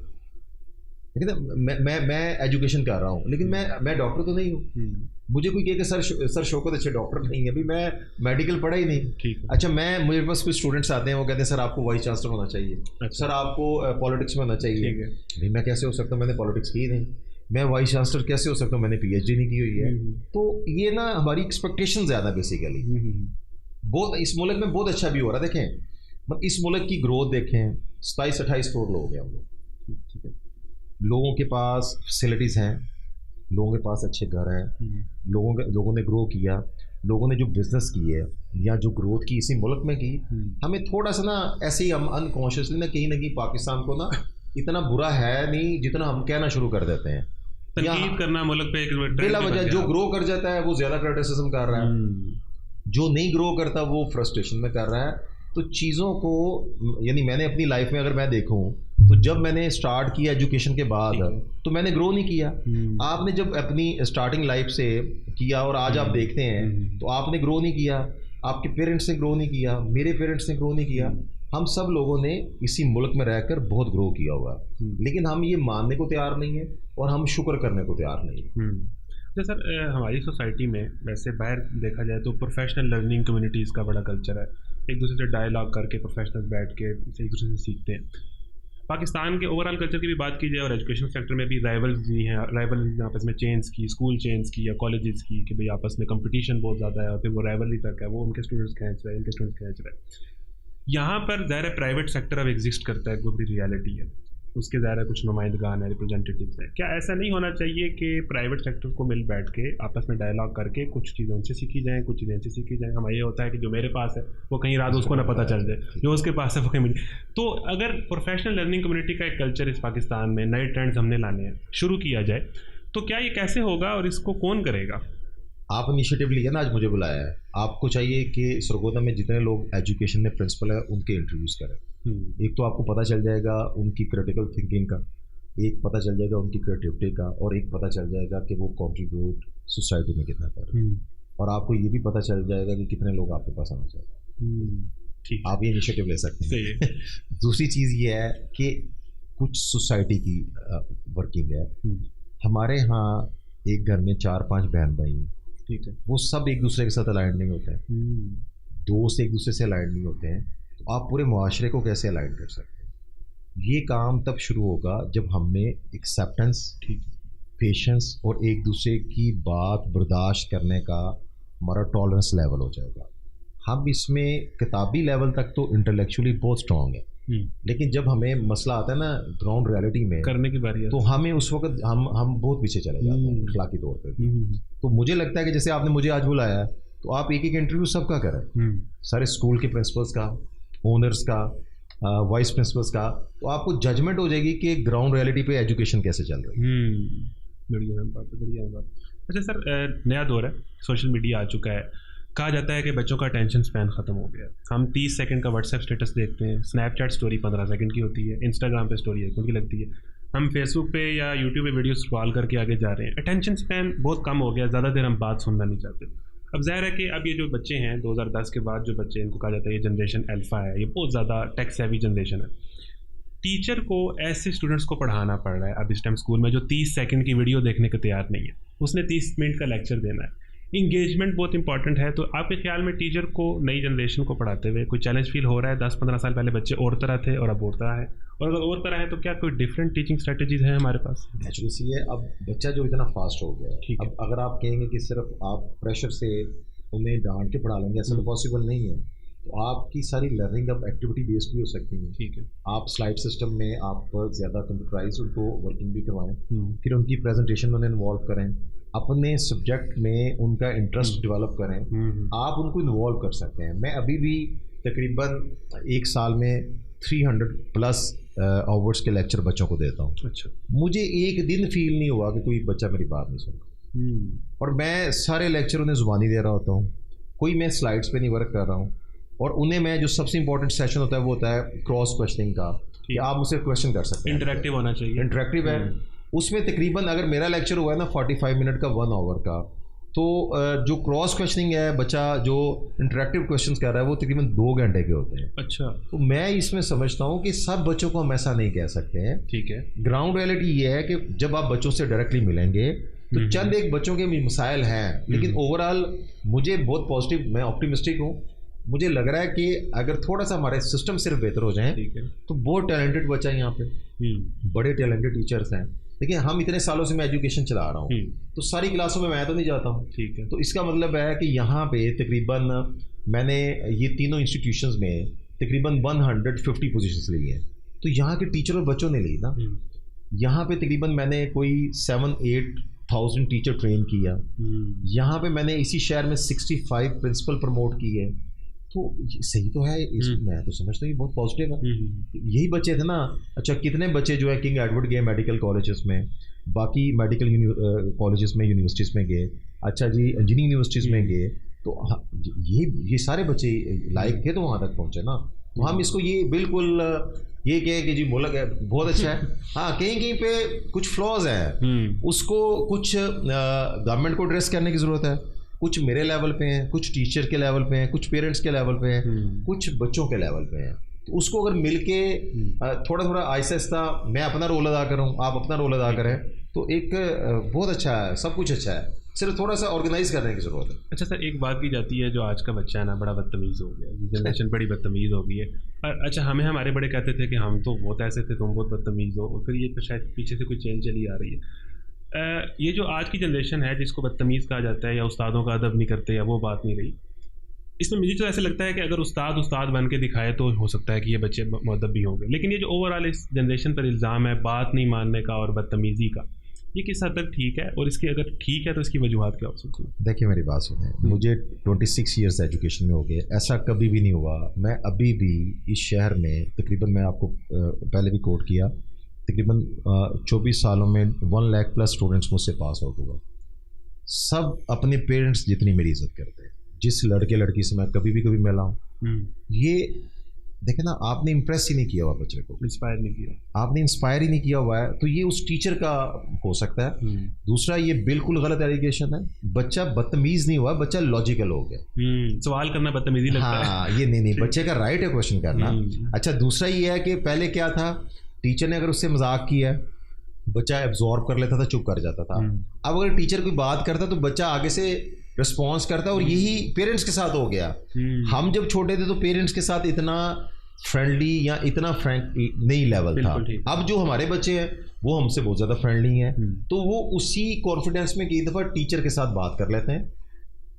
मैं एजुकेशन कर रहा हूँ लेकिन मैं डॉक्टर तो नहीं हूँ। मुझे कोई कहे कि सर शौकत अच्छे डॉक्टर नहीं है, अभी मैं मेडिकल पढ़ा ही नहीं। अच्छा, मुझे पास कुछ स्टूडेंट्स आते हैं, वो कहते हैं सर आपको वाइस चांसलर होना चाहिए। अच्छा। सर आपको पॉलिटिक्स में होना चाहिए। भाई मैं कैसे हो सकता हूँ, मैंने पॉलिटिक्स की नहीं। मैं वाइस चांसलर कैसे हो सकता हूँ, मैंने PhD नहीं की हुई है। तो ये ना हमारी एक्सपेक्टेशन ज़्यादा बेसिकली बहुत इस मुल्क में बहुत अच्छा भी हो रहा है। देखें मतलब इस मुल्क की ग्रोथ देखें, 27-28 करोड़ लोग हैं हम लोग, ठीक है। लोगों के पास फैसिलिटीज़ हैं, लोगों के पास अच्छे घर हैं, लोगों ने ग्रो किया, लोगों ने जो बिज़नेस की है या जो ग्रोथ की इसी मुल्क में की। हमें थोड़ा सा ना ऐसे ही हम अनकॉन्शियसली ना कहीं पाकिस्तान को ना इतना बुरा है नहीं जितना हम कहना शुरू कर देते हैं। तनकीद करना मुल्क पे बिला वजह, जो ग्रो कर जाता है वो ज़्यादा क्रिटिसिज्म कर रहा है, जो नहीं ग्रो करता वो फ्रस्ट्रेशन में कर रहा है। तो चीज़ों को यानी मैंने अपनी लाइफ में अगर मैं देखूं तो जब मैंने स्टार्ट किया एजुकेशन के बाद तो मैंने ग्रो नहीं किया। आपने जब अपनी स्टार्टिंग लाइफ से किया और आज आप देखते हैं तो आपने ग्रो नहीं किया, आपके पेरेंट्स ने ग्रो नहीं किया, मेरे पेरेंट्स ने ग्रो नहीं किया। हम सब लोगों ने इसी मुल्क में रहकर बहुत ग्रो किया हुआ, लेकिन हम ये मानने को तैयार नहीं है और हम शुक्र करने को तैयार नहीं है। तो सर हमारी सोसाइटी में वैसे बाहर देखा जाए तो प्रोफेशनल लर्निंग कम्युनिटीज़ का बड़ा कल्चर है, एक दूसरे से डायलॉग करके प्रोफेशनल्स बैठ के एक दूसरे से सीखते हैं। पाकिस्तान के ओवरऑल कल्चर की भी बात की जाए और एजुकेशन सेक्टर में भी राइवल्स भी हैं, राइवल्स आपस में चेंज की, स्कूल चेंज की या कॉलेजेस की, कि भाई आपस में कंपटीशन बहुत ज़्यादा है और फिर वो राइवलरी तक है, वो उनके स्टूडेंट्स खींच रहे हैं, इनके स्टूडेंट्स खींच रहे हैं। यहाँ पर ज़ाहिर है प्राइवेट सेक्टर अब एग्जिस्ट करता है, कोई रियलिटी है, उसके ज़ाहिर है कुछ नुमाइंदगान है, रिप्रेजेंटेटिव्स हैं। क्या ऐसा नहीं होना चाहिए कि प्राइवेट सेक्टर को मिल बैठ के आपस में डायलॉग करके कुछ चीज़ें उनसे सीखी जाएँ, कुछ चीज़ें इनसे सीखी जाएँ? हमारा ये होता है कि जो मेरे पास है वो कहीं रात उसको ना पता चल जाए, जो उसके पास है वो कहीं मिले। तो अगर प्रोफेशनल लर्निंग कम्युनिटी का एक कल्चर इस पाकिस्तान में नए ट्रेंड्स हमने लाने हैं, शुरू किया जाए, तो क्या ये कैसे होगा और इसको कौन करेगा? आप इनिशिएटिव लिए ना, आज मुझे बुलाया है। आपको चाहिए कि सरगोदा में जितने लोग एजुकेशन में प्रिंसिपल है उनके इंटरव्यूज़ करें। एक तो आपको पता चल जाएगा उनकी क्रिटिकल थिंकिंग का, एक पता चल जाएगा उनकी क्रिएटिविटी का, और एक पता चल जाएगा कि वो कंट्रीब्यूट सोसाइटी में कितना कर रहे हैं, और आपको ये भी पता चल जाएगा कि कितने लोग आपके पास आना चाहिए। आप ये इनिशिएटिव ले सकते हैं। दूसरी चीज़ ये है कि कुछ सोसाइटी की वर्किंग है। हमारे यहाँ एक घर में 4-5 बहन भाई हैं, ठीक है, वो सब एक दूसरे के साथ अलाइन नहीं होते हैं, दोस्त एक दूसरे से अलाइन नहीं होते हैं, तो आप पूरे मुआशरे को कैसे अलाइन कर सकते हैं? ये काम तब शुरू होगा जब हमें एक्सेप्टेंस, पेशेंस और एक दूसरे की बात बर्दाश्त करने का हमारा टॉलरेंस लेवल हो जाएगा। हम इसमें किताबी लेवल तक तो इंटेलेक्चुअली बहुत स्ट्रॉन्ग है, लेकिन जब हमें मसला आता है ना ग्राउंड रियलिटी में करने की बारी है, तो हमें उस वक्त हम बहुत पीछे चले जाते हैं अखलाकी तौर पे। तो मुझे लगता है कि जैसे आपने मुझे आज बुलाया, तो आप एक एक इंटरव्यू सबका करें, सारे स्कूल के प्रिंसिपल्स का, ओनर्स का, वाइस प्रिंसिपल्स का, तो आपको जजमेंट हो जाएगी कि ग्राउंड रियलिटी पे एजुकेशन कैसे चल रही है। बढ़िया बात है, बढ़िया बात। अच्छा सर, नया दौर है, सोशल मीडिया आ चुका है, कहा जाता है कि बच्चों का अटेंशन स्पैन ख़त्म हो गया है। हम 30 सेकंड का व्हाट्सएप स्टेटस देखते हैं, स्नैपचैट स्टोरी 15 सेकंड की होती है, इंस्टाग्राम पे स्टोरी 1 मिनट की लगती है, हम फेसबुक पे या यूट्यूब पे वीडियो स्क्रॉल करके आगे जा रहे हैं। अटेंशन स्पैन बहुत कम हो गया, ज़्यादा देर हम बात सुनना नहीं चाहते। अब ज़ाहिर है कि अब ये जो बच्चे हैं 2010 के बाद जो बच्चे, इनको कहा जाता है ये जनरेशन अल्फ़ा है, ये बहुत ज़्यादा टेक सेवी जनरेशन है। टीचर को ऐसे स्टूडेंट्स को पढ़ाना पड़ रहा है अब इस टाइम स्कूल में जो 30 सेकंड की वीडियो देखने को तैयार नहीं है, उसने 30 मिनट का लेक्चर देना है। इंगेजमेंट बहुत इंपॉर्टेंट है। तो आपके ख्याल में टीचर को नई जनरेशन को पढ़ाते हुए कोई चैलेंज फील हो रहा है? 10-15 साल पहले बच्चे और तरह थे और अब और तरह है, और अगर और तरह है तो क्या कोई डिफरेंट टीचिंग स्ट्रेटजीज हैं हमारे पास? एक्चुअली ये अब बच्चा जो इतना फास्ट हो गया है, अब अगर आप कहेंगे कि सिर्फ आप प्रेशर से उन्हें डांट के पढ़ा लेंगे, ऐसा तो पॉसिबल नहीं है। तो आपकी सारी लर्निंग अब एक्टिविटी बेस्ड भी हो सकती है। ठीक है, आप स्लाइड सिस्टम में आप ज़्यादा कंप्यूटराइज उनको वर्किंग भी करवाएं, फिर उनकी प्रेजेंटेशन में उन्हें इन्वॉल्व करें, अपने सब्जेक्ट में उनका इंटरेस्ट डेवलप करें, आप उनको इन्वॉल्व कर सकते हैं। मैं अभी भी तकरीबन एक साल में 300+ आवर्स के लेक्चर बच्चों को देता हूँ। अच्छा, मुझे एक दिन फील नहीं हुआ कि कोई बच्चा मेरी बात नहीं सुनता, और मैं सारे लेक्चर उन्हें ज़ुबानी दे रहा होता हूँ, कोई मैं स्लाइड्स पे नहीं वर्क कर रहा हूँ, और उन्हें मैं जो सबसे इंपॉर्टेंट सेशन होता है वो होता है क्रॉस क्वेश्चनिंग का, कि आप मुझसे क्वेश्चन कर सकते हैं। इंटरेक्टिव होना चाहिए, इंटरेक्टिव है। उसमें तकरीबन अगर मेरा लेक्चर हुआ है ना 45 मिनट का 1 आवर का, तो जो क्रॉस क्वेश्चनिंग है, बच्चा जो इंटरेक्टिव क्वेश्चंस कर रहा है, वो तकरीबन 2 घंटे के होते हैं। अच्छा, तो मैं इसमें समझता हूँ कि सब बच्चों को हम ऐसा नहीं कह सकते हैं। ठीक है, ग्राउंड रियलिटी ये है कि जब आप बच्चों से डायरेक्टली मिलेंगे तो चंद एक बच्चों के भी मसाइल हैं, लेकिन ओवरऑल मुझे बहुत पॉजिटिव, मैं ऑप्टिमिस्टिक हूँ। मुझे लग रहा है कि अगर थोड़ा सा हमारे सिस्टम सिर्फ बेहतर हो जाए तो बहुत टैलेंटेड बच्चा है यहाँ पे, बड़े टैलेंटेड टीचर्स हैं। लेकिन हम इतने सालों से मैं एजुकेशन चला रहा हूँ, तो सारी क्लासों में मैं तो नहीं जाता हूँ। ठीक है, तो इसका मतलब है कि यहाँ पे तकरीबन मैंने ये तीनों इंस्टीट्यूशंस में तकरीबन 150 पोजीशंस ली हैं। तो यहाँ के टीचर और बच्चों ने ली ना, यहाँ पे तकरीबन मैंने कोई 7-8,000 टीचर ट्रेन किया। यहाँ पे मैंने इसी शहर में 65 प्रिंसिपल प्रमोट किए। तो सही तो है, मैं तो समझता हूँ ये बहुत पॉजिटिव है। यही बच्चे थे ना। अच्छा, कितने बच्चे जो है किंग एडवर्ड गए मेडिकल कॉलेजेस में, बाकी मेडिकल कॉलेजेस में, यूनिवर्सिटीज़ में गए। अच्छा जी, इंजीनियरिंग यूनिवर्सिटीज़ में गए। तो ये सारे बच्चे लायक थे तो वहाँ तक पहुँचे ना। तो हम इसको ये बिल्कुल ये कहे कि जी मुल्क है बहुत अच्छा है। हाँ, कहीं कहीं पे कुछ फ्लॉज हैं, उसको कुछ गवर्नमेंट को एड्रेस करने की ज़रूरत है। कुछ मेरे लेवल पे हैं, कुछ टीचर के लेवल पे हैं, कुछ पेरेंट्स के लेवल पे हैं, कुछ बच्चों के लेवल पे हैं। तो उसको अगर मिलके थोड़ा थोड़ा आहिस्ता आहिस्ता, मैं अपना रोल अदा करूँ, आप अपना रोल अदा करें, तो एक बहुत अच्छा है, सब कुछ अच्छा है। सिर्फ थोड़ा सा ऑर्गेनाइज करने की ज़रूरत है। अच्छा सर, एक बात की जाती है जो आज का बच्चा है ना बड़ा बदतमीज़ हो गया, जनरेशन बड़ी बदतमीज़ हो गई है। और अच्छा, हमें हमारे बड़े कहते थे कि हम तो बहुत ऐसे थे, तुम बहुत बदतमीज़ हो, और फिर ये तो शायद पीछे से कोई चेंज चली आ रही है। ये जो आज की जनरेशन है जिसको बदतमीज़ कहा जाता है या उस्तादों का अदब नहीं करते या वो बात नहीं रही, इसमें मुझे तो ऐसे लगता है कि अगर उस्ताद बन के दिखाए तो हो सकता है कि ये बच्चे मुअद्दब भी होंगे। लेकिन ये जो ओवरऑल इस जनरेशन पर इल्ज़ाम है बात नहीं मानने का और बदतमीज़ी का, ये किस हद तक ठीक है, और इसकी अगर ठीक है तो इसकी वजूहत क्या हो सकती है? देखिए मेरी बात सुने, मुझे 26 ईयर्स एजुकेशन में हो गए, ऐसा कभी भी नहीं हुआ। मैं अभी भी इस शहर में तकरीबन, मैं आपको पहले भी कोट किया, तकरीबन 24 सालों में 1 लाख प्लस स्टूडेंट्स मुझसे पास आउट हुआ। सब अपने पेरेंट्स जितनी मेरी इज्जत करते हैं। जिस लड़के लड़की से मैं कभी मिला हूँ, ये देखे ना, आपने इम्प्रेस ही नहीं किया हुआ बच्चे को, इंस्पायर नहीं किया, आपने इंस्पायर ही नहीं किया हुआ है, तो ये उस टीचर का हो सकता है। दूसरा, ये बिल्कुल गलत एलिगेशन है। बच्चा बदतमीज नहीं हुआ, बच्चा लॉजिकल हो गया। सवाल करना बदतमीजी लगता है। हाँ, ये नहीं, बच्चे का राइट है क्वेश्चन करना। अच्छा, दूसरा ये है कि पहले क्या था, टीचर ने अगर उससे मजाक किया, बच्चा एब्जॉर्ब कर लेता था, चुप कर जाता था। अब अगर टीचर कोई बात करता तो बच्चा आगे से रिस्पॉन्स करता, और यही पेरेंट्स के साथ हो गया। हम जब छोटे थे तो पेरेंट्स के साथ इतना फ्रेंडली या इतना फ्रैंक नहीं लेवल था। अब जो हमारे बच्चे हैं वो हमसे बहुत ज़्यादा फ्रेंडली हैं, तो वो उसी कॉन्फिडेंस में कई दफ़ा टीचर के साथ बात कर लेते हैं।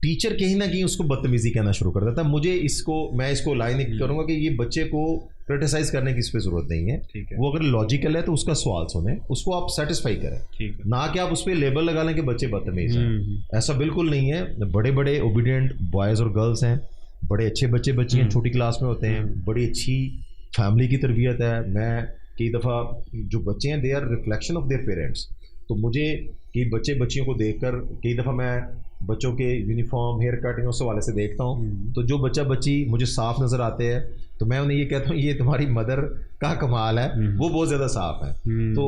टीचर कहीं ना कहीं उसको बदतमीजी कहना शुरू कर देता है। मैं इसको लाइन करूँगा कि ये बच्चे को क्रिटिसाइज करने की इस पर ज़रूरत नहीं है। वो अगर लॉजिकल है तो उसका सवाल सुने, उसको आप सेटिस्फाई करें, ना कि आप उस पर लेबल लगा लें कि बच्चे बदतमीज हैं। ऐसा बिल्कुल नहीं है। बड़े बड़े ओबीडियंट बॉयज़ और गर्ल्स हैं, बड़े अच्छे बच्चे बच्चियाँ छोटी क्लास में होते हैं, बड़ी अच्छी फैमिली की तरबियत है। मैं कई दफ़ा जो बच्चे हैं they are reflection of their parents, तो मुझे कई बच्चे बच्चियों को देखकर कई दफ़ा मैं बच्चों के यूनिफॉर्म, हेयर कटिंग उस हवाले से देखता हूँ, तो जो बच्चा बच्ची मुझे साफ नज़र आते हैं तो मैं उन्हें ये कहता हूँ ये तुम्हारी मदर का कमाल है, वो बहुत ज़्यादा साफ है। तो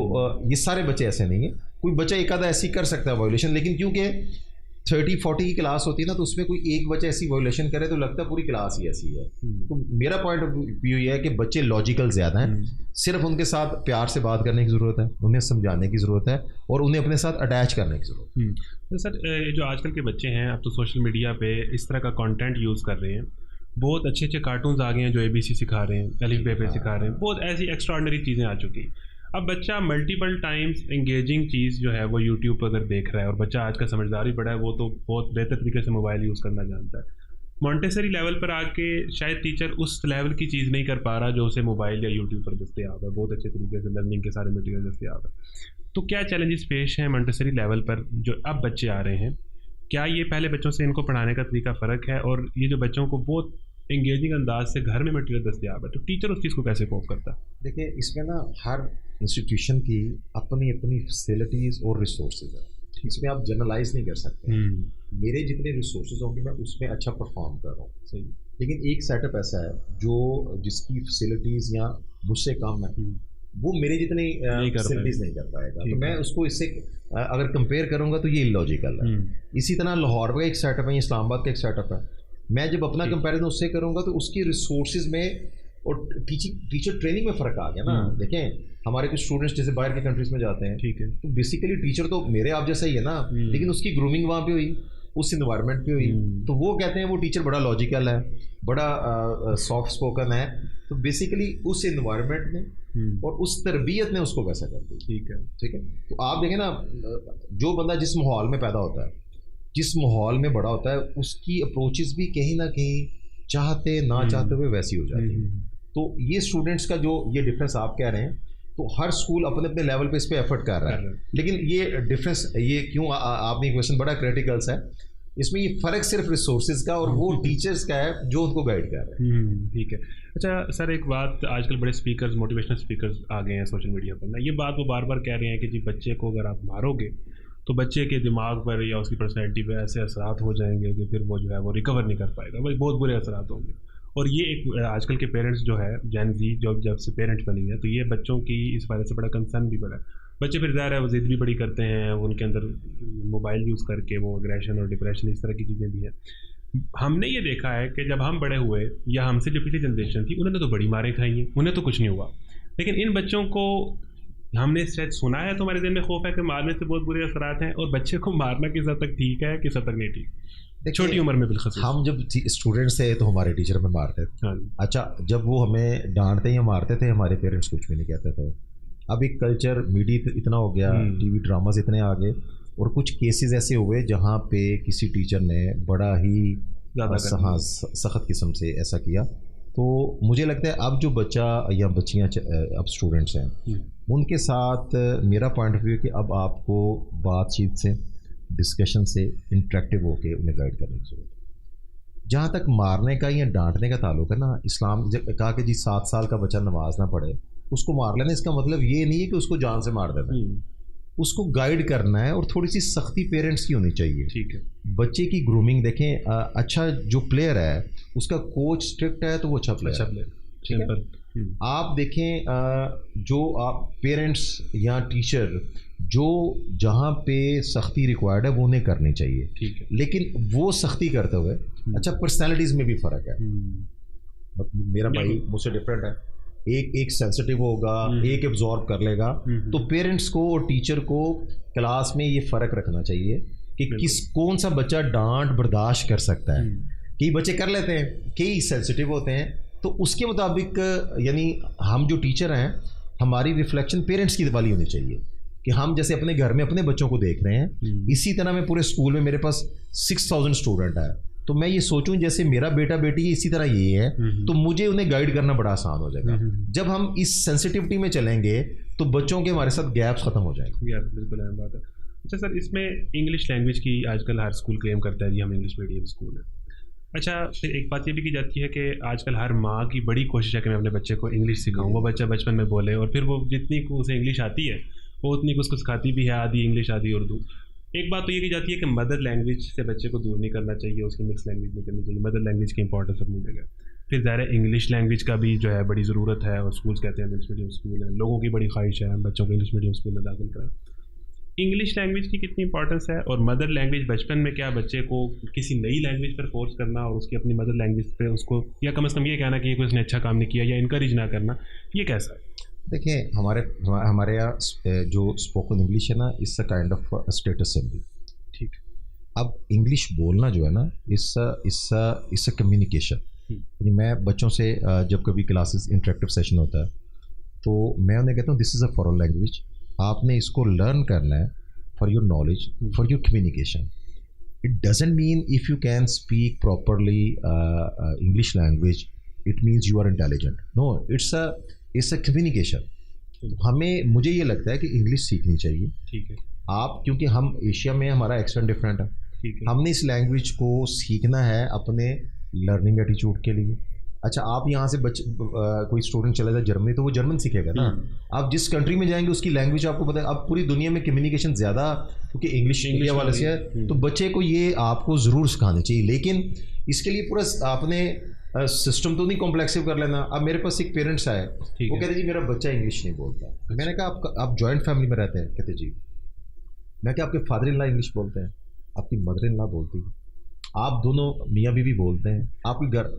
ये सारे बच्चे ऐसे नहीं है। कोई बच्चा एक आधा ऐसी कर सकता है वायोलेशन, लेकिन क्योंकि 30-40 की क्लास होती है ना, तो उसमें कोई एक बच्चा ऐसी वायोलेशन करे तो लगता है पूरी क्लास ही ऐसी है। तो मेरा पॉइंट ऑफ व्यू ये है कि बच्चे लॉजिकल ज़्यादा हैं, सिर्फ उनके साथ प्यार से बात करने की ज़रूरत है, उन्हें समझाने की ज़रूरत है और उन्हें अपने साथ अटैच करने की ज़रूरत है। तो सर, जो आजकल के बच्चे हैं अब तो सोशल मीडिया पे इस तरह का कंटेंट यूज़ कर रहे हैं, बहुत अच्छे अच्छे कार्टून्स आ गए हैं जो ABC सिखा रहे हैं, अलिफ बे पे सिखा रहे हैं, बहुत ऐसी एक्स्ट्राऑर्डिनरी चीज़ें आ चुकी हैं। अब बच्चा मल्टीपल टाइम्स एंगेजिंग चीज़ जो है वो यूट्यूब पर अगर देख रहा है, और बच्चा आज का समझदार भी बड़ा है, वो तो बहुत बेहतर तरीके से मोबाइल यूज़ करना जानता है। मॉन्टेसरी लेवल पर आके शायद टीचर उस लेवल की चीज़ नहीं कर पा रहा जो उसे मोबाइल या यूट्यूब पर दस्तियाब है, बहुत अच्छे तरीके से लर्निंग के सारे मटीरियल दस्तियाब है। तो क्या चैलेंजेस पेश हैं मॉन्टेसरी लेवल पर जो अब बच्चे आ रहे हैं? क्या ये पहले बच्चों से इनको पढ़ाने का तरीका फ़र्क है, और ये जो बच्चों को बहुत एंगेजिंग अंदाज से घर में मटीरियल दस्तियाब है, तो टीचर उस चीज़ को कैसे कोप करता है? देखिए, इसमें ना हर इंस्टीट्यूशन की अपनी अपनी फैसिलिटीज़ और रिसोर्सेज है, इसमें आप जनरलाइज नहीं कर सकते। मेरे जितने रिसोर्सेज होंगे मैं उसमें अच्छा परफॉर्म कर रहा हूँ, सही, लेकिन एक सेटअप ऐसा है जो जिसकी फैसिलिटीज़ या मुझसे कम है, वो मेरे जितनी फैसिलिटीज़ नहीं कर पाएगा, तो मैं उसको इससे अगर कंपेयर करूँगा तो ये इलॉजिकल है। इसी तरह लाहौर का एक सेटअप है, इस्लामाबाद का एक सेटअप है, मैं जब अपना कंपैरिजन उससे करूँगा तो उसकी रिसोर्सेज में और टीचर ट्रेनिंग में फ़र्क आ गया ना। देखें, हमारे कुछ स्टूडेंट्स जैसे बाहर के कंट्रीज़ में जाते हैं, ठीक है, तो बेसिकली टीचर तो मेरे आप जैसा ही है ना, लेकिन उसकी ग्रूमिंग वहाँ पे हुई, उस इन्वायरमेंट पे हुई, तो वो कहते हैं वो टीचर बड़ा लॉजिकल है, बड़ा सॉफ्ट स्पोकन है, तो बेसिकली उस इन्वायरमेंट में और उस तरबियत ने उसको वैसा कर दी। ठीक है। तो आप देखें ना, जो बंदा जिस माहौल में पैदा होता है, जिस माहौल में बड़ा होता है, उसकी अप्रोचेस भी कहीं ना कहीं चाहते ना चाहते हुए वैसी हो जाती है। तो ये स्टूडेंट्स का जो ये डिफरेंस आप कह रहे हैं, तो हर स्कूल अपने अपने लेवल पे इस पे एफर्ट कर रहा है, लेकिन ये डिफरेंस ये क्यों, आपने क्वेश्चन बड़ा क्रिटिकल्स है, इसमें ये फ़र्क सिर्फ रिसोर्सेज का और वो टीचर्स का है जो उनको गाइड कर रहे हैं। ठीक है। अच्छा सर, एक बात, आजकल बड़े स्पीकर्स, मोटिवेशनल स्पीकर्स आ गए हैं सोशल मीडिया पर ना, ये बात वो बार बार कह रहे हैं कि जी बच्चे को अगर आप मारोगे तो बच्चे के दिमाग पर या उसकी पर्सनैलिटी पर ऐसे असरात हो जाएंगे कि फिर वो जो है वो रिकवर नहीं कर पाएगा, भाई बहुत बुरे असरात होंगे। और ये एक आजकल के पेरेंट्स जो है, जेन ज़ी जब से पेरेंट्स बनी है, तो ये बच्चों की इस वजह से बड़ा कंसर्न भी बड़ा है। बच्चे फिर ज़ाहिर है वो ज़िद भी बड़ी करते हैं, उनके अंदर मोबाइल यूज़ करके वो एग्रेशन और डिप्रेशन इस तरह की चीज़ें भी हैं। हमने ये देखा है कि जब हम बड़े हुए या हमसे जो पिछली जनरेशन थी, उन्होंने तो बड़ी मारें खाई हैं, उन्हें तो कुछ नहीं हुआ, लेकिन इन बच्चों को हमने शायद सुना है, तो हमारे दिल में खौफ है कि मारने से बहुत बुरे असरात हैं, और बच्चे को मारना किस हद तक ठीक है, किस हद तक नहीं ठीक, छोटी उम्र में बिल्कुल। हम जब स्टूडेंट्स थे तो हमारे टीचर हमें मारते थे। हाँ। अच्छा, जब वो हमें डांटते या मारते थे, हमारे पेरेंट्स कुछ भी नहीं कहते थे। अब एक कल्चर मीडिया इतना हो गया, टीवी ड्रामास इतने आ गए, और कुछ केसेस ऐसे हुए जहाँ पे किसी टीचर ने बड़ा ही सख्त किस्म से ऐसा किया। तो मुझे लगता है अब जो बच्चा या बच्चियाँ अब स्टूडेंट्स हैं, उनके साथ मेरा पॉइंट ऑफ व्यू कि अब आपको बातचीत से, डिस्कशन से, इंटरेक्टिव होके उन्हें गाइड करने की ज़रूरत है। जहाँ तक मारने का या डांटने का ताल्लुक है ना, इस्लाम कहा कि जी 7 साल का बच्चा नमाज ना पढ़े, उसको मार लेना, इसका मतलब ये नहीं है कि उसको जान से मार देना है। उसको गाइड करना है, और थोड़ी सी सख्ती पेरेंट्स की होनी चाहिए। ठीक है। बच्चे की ग्रूमिंग देखें, अच्छा जो प्लेयर है उसका कोच स्ट्रिक्ट है तो वो अच्छा प्लेयर। आप देखें जो आप पेरेंट्स या टीचर जो जहाँ पे सख्ती रिक्वायर्ड है वो उन्हें करनी चाहिए। ठीक है। लेकिन वो सख्ती करते हुए अच्छा पर्सनालिटीज़ में भी फ़र्क है। मेरा भाई मुझसे डिफरेंट है, एक सेंसिटिव होगा, एक एब्जॉर्ब कर लेगा। तो पेरेंट्स को और टीचर को क्लास में ये फ़र्क रखना चाहिए कि कौन सा बच्चा डांट बर्दाश्त कर सकता है। कई बच्चे कर लेते हैं, कई सेंसिटिव होते हैं, तो उसके मुताबिक यानी हम जो टीचर हैं, हमारी रिफ्लेक्शन पेरेंट्स की वाली होनी चाहिए कि हम जैसे अपने घर में अपने बच्चों को देख रहे हैं, इसी तरह मैं पूरे स्कूल में, मेरे पास 6000 स्टूडेंट है, तो मैं ये सोचूं जैसे मेरा बेटा बेटी इसी तरह ये है, तो मुझे उन्हें गाइड करना बड़ा आसान हो जाएगा। जब हम इस सेंसिटिविटी में चलेंगे तो बच्चों के हमारे साथ गैप्स खत्म हो जाएंगे। बिल्कुल अहम बात है। अच्छा सर, इसमें इंग्लिश लैंग्वेज की आजकल हर स्कूल क्लेम करता है जी हम इंग्लिश मीडियम स्कूल है। अच्छा, फिर एक बात ये भी की जाती है कि आजकल हर माँ की बड़ी कोशिश है कि मैं अपने बच्चे को इंग्लिश सिखाऊँ, वो बच्चा बचपन में बोले, और फिर वो जितनी को उसे इंग्लिश आती है वो उतनी को उसको सिखाती भी है, आधी इंग्लिश आधी उर्दू। एक बात तो ये की जाती है कि मदर लैंग्वेज से बच्चे को दूर नहीं करना चाहिए, उसकी मिक्स लैंग्वेज नहीं करनी चाहिए, मदर लैंग्वेज की इंपॉर्टेंस अपनी जगह। फिर ज़ाहिर है इंग्लिश लैंग्वेज का भी जो है बड़ी ज़रूरत है, और स्कूल्स कहते हैं इंग्लिश मीडियम स्कूल है, लोगों की बड़ी ख्वाहिश है बच्चों को इंग्लिश मीडियम स्कूल में दाखिल कराएं। इंग्लिश लैंग्वेज की कितनी इंपॉर्टेंस है, और मदर लैंग्वेज बचपन में क्या बच्चे को किसी नई लैंग्वेज पर फोर्स करना और उसकी अपनी मदर लैंग्वेज पे उसको, या कम से कम ये कहना कि उसने अच्छा काम नहीं किया, या इनकरेज ना करना, ये कैसा है? देखिए, हमारे यहाँ जो स्पोकन इंग्लिश है ना, it's a kind of status symbol. ठीक। अब इंग्लिश बोलना जो है ना, इट्स अ कम्युनिकेशन। यानी मैं बच्चों से जब कभी क्लासेस इंटरेक्टिव सेशन होता है तो मैं उन्हें कहता हूँ this is a foreign language, आपने इसको लर्न करना है for your knowledge, for your communication. It doesn't mean if you can speak properly English language it means you are intelligent. No, it's a communication. मुझे ये लगता है कि इंग्लिश सीखनी चाहिए। ठीक है। आप, क्योंकि हम एशिया में, हमारा एक्सेंट डिफरेंट है, हमने इस लैंग्वेज को सीखना है अपने लर्निंग एटीट्यूड के लिए। अच्छा, आप यहाँ से कोई स्टूडेंट चला जाए जर्मनी, तो वो जर्मन सीखेगा ना। आप जिस कंट्री में जाएंगे उसकी लैंग्वेज आपको पता है। अब पूरी दुनिया में कम्युनिकेशन ज़्यादा क्योंकि इंग्लिश इंडिया वाले से है, तो बच्चे को ये आपको ज़रूर सिखानी चाहिए। लेकिन इसके लिए पूरा आपने सिस्टम तो नहीं कॉम्प्लेक्सिव कर लेना। अब मेरे पास एक पेरेंट्स आए, वो कहते जी मेरा बच्चा इंग्लिश नहीं बोलता। मैंने कहा आप जॉइंट फैमिली में रहते हैं? कहते जी। मैं क्या, आपके फादर इन लॉ इंग्लिश बोलते हैं, आपकी मदर इन लॉ बोलती है, आप दोनों मियाँ बीवी बोलते हैं, आपके घर।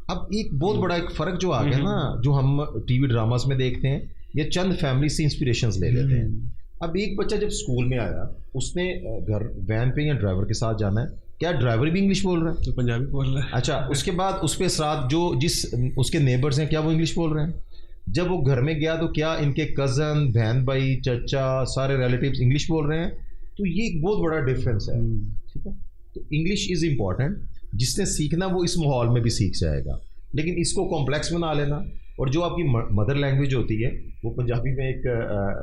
अब एक बहुत बड़ा एक फ़र्क जो आ गया ना, जो हम टीवी ड्रामास में देखते हैं या चंद फैमिली से इंस्पिरेशंस ले लेते हैं। अब एक बच्चा जब स्कूल में आया, उसने घर वैन पे या ड्राइवर के साथ जाना है, क्या ड्राइवर भी इंग्लिश बोल रहा है? तो पंजाबी बोल रहा है। अच्छा, उसके बाद उस पर साथ जो जिस उसके नेबर्स हैं, क्या वो इंग्लिश बोल रहे हैं? जब वो घर में गया तो क्या इनके कज़न, बहन भाई, चचा, सारे रिलेटिव्स इंग्लिश बोल रहे हैं? तो ये एक बहुत बड़ा डिफरेंस है। ठीक है, तो इंग्लिश इज़ इम्पॉर्टेंट। जिसने सीखना वो इस माहौल में भी सीख जाएगा, लेकिन इसको कॉम्प्लेक्स बना लेना। और जो आपकी मदर लैंग्वेज होती है, वो पंजाबी में एक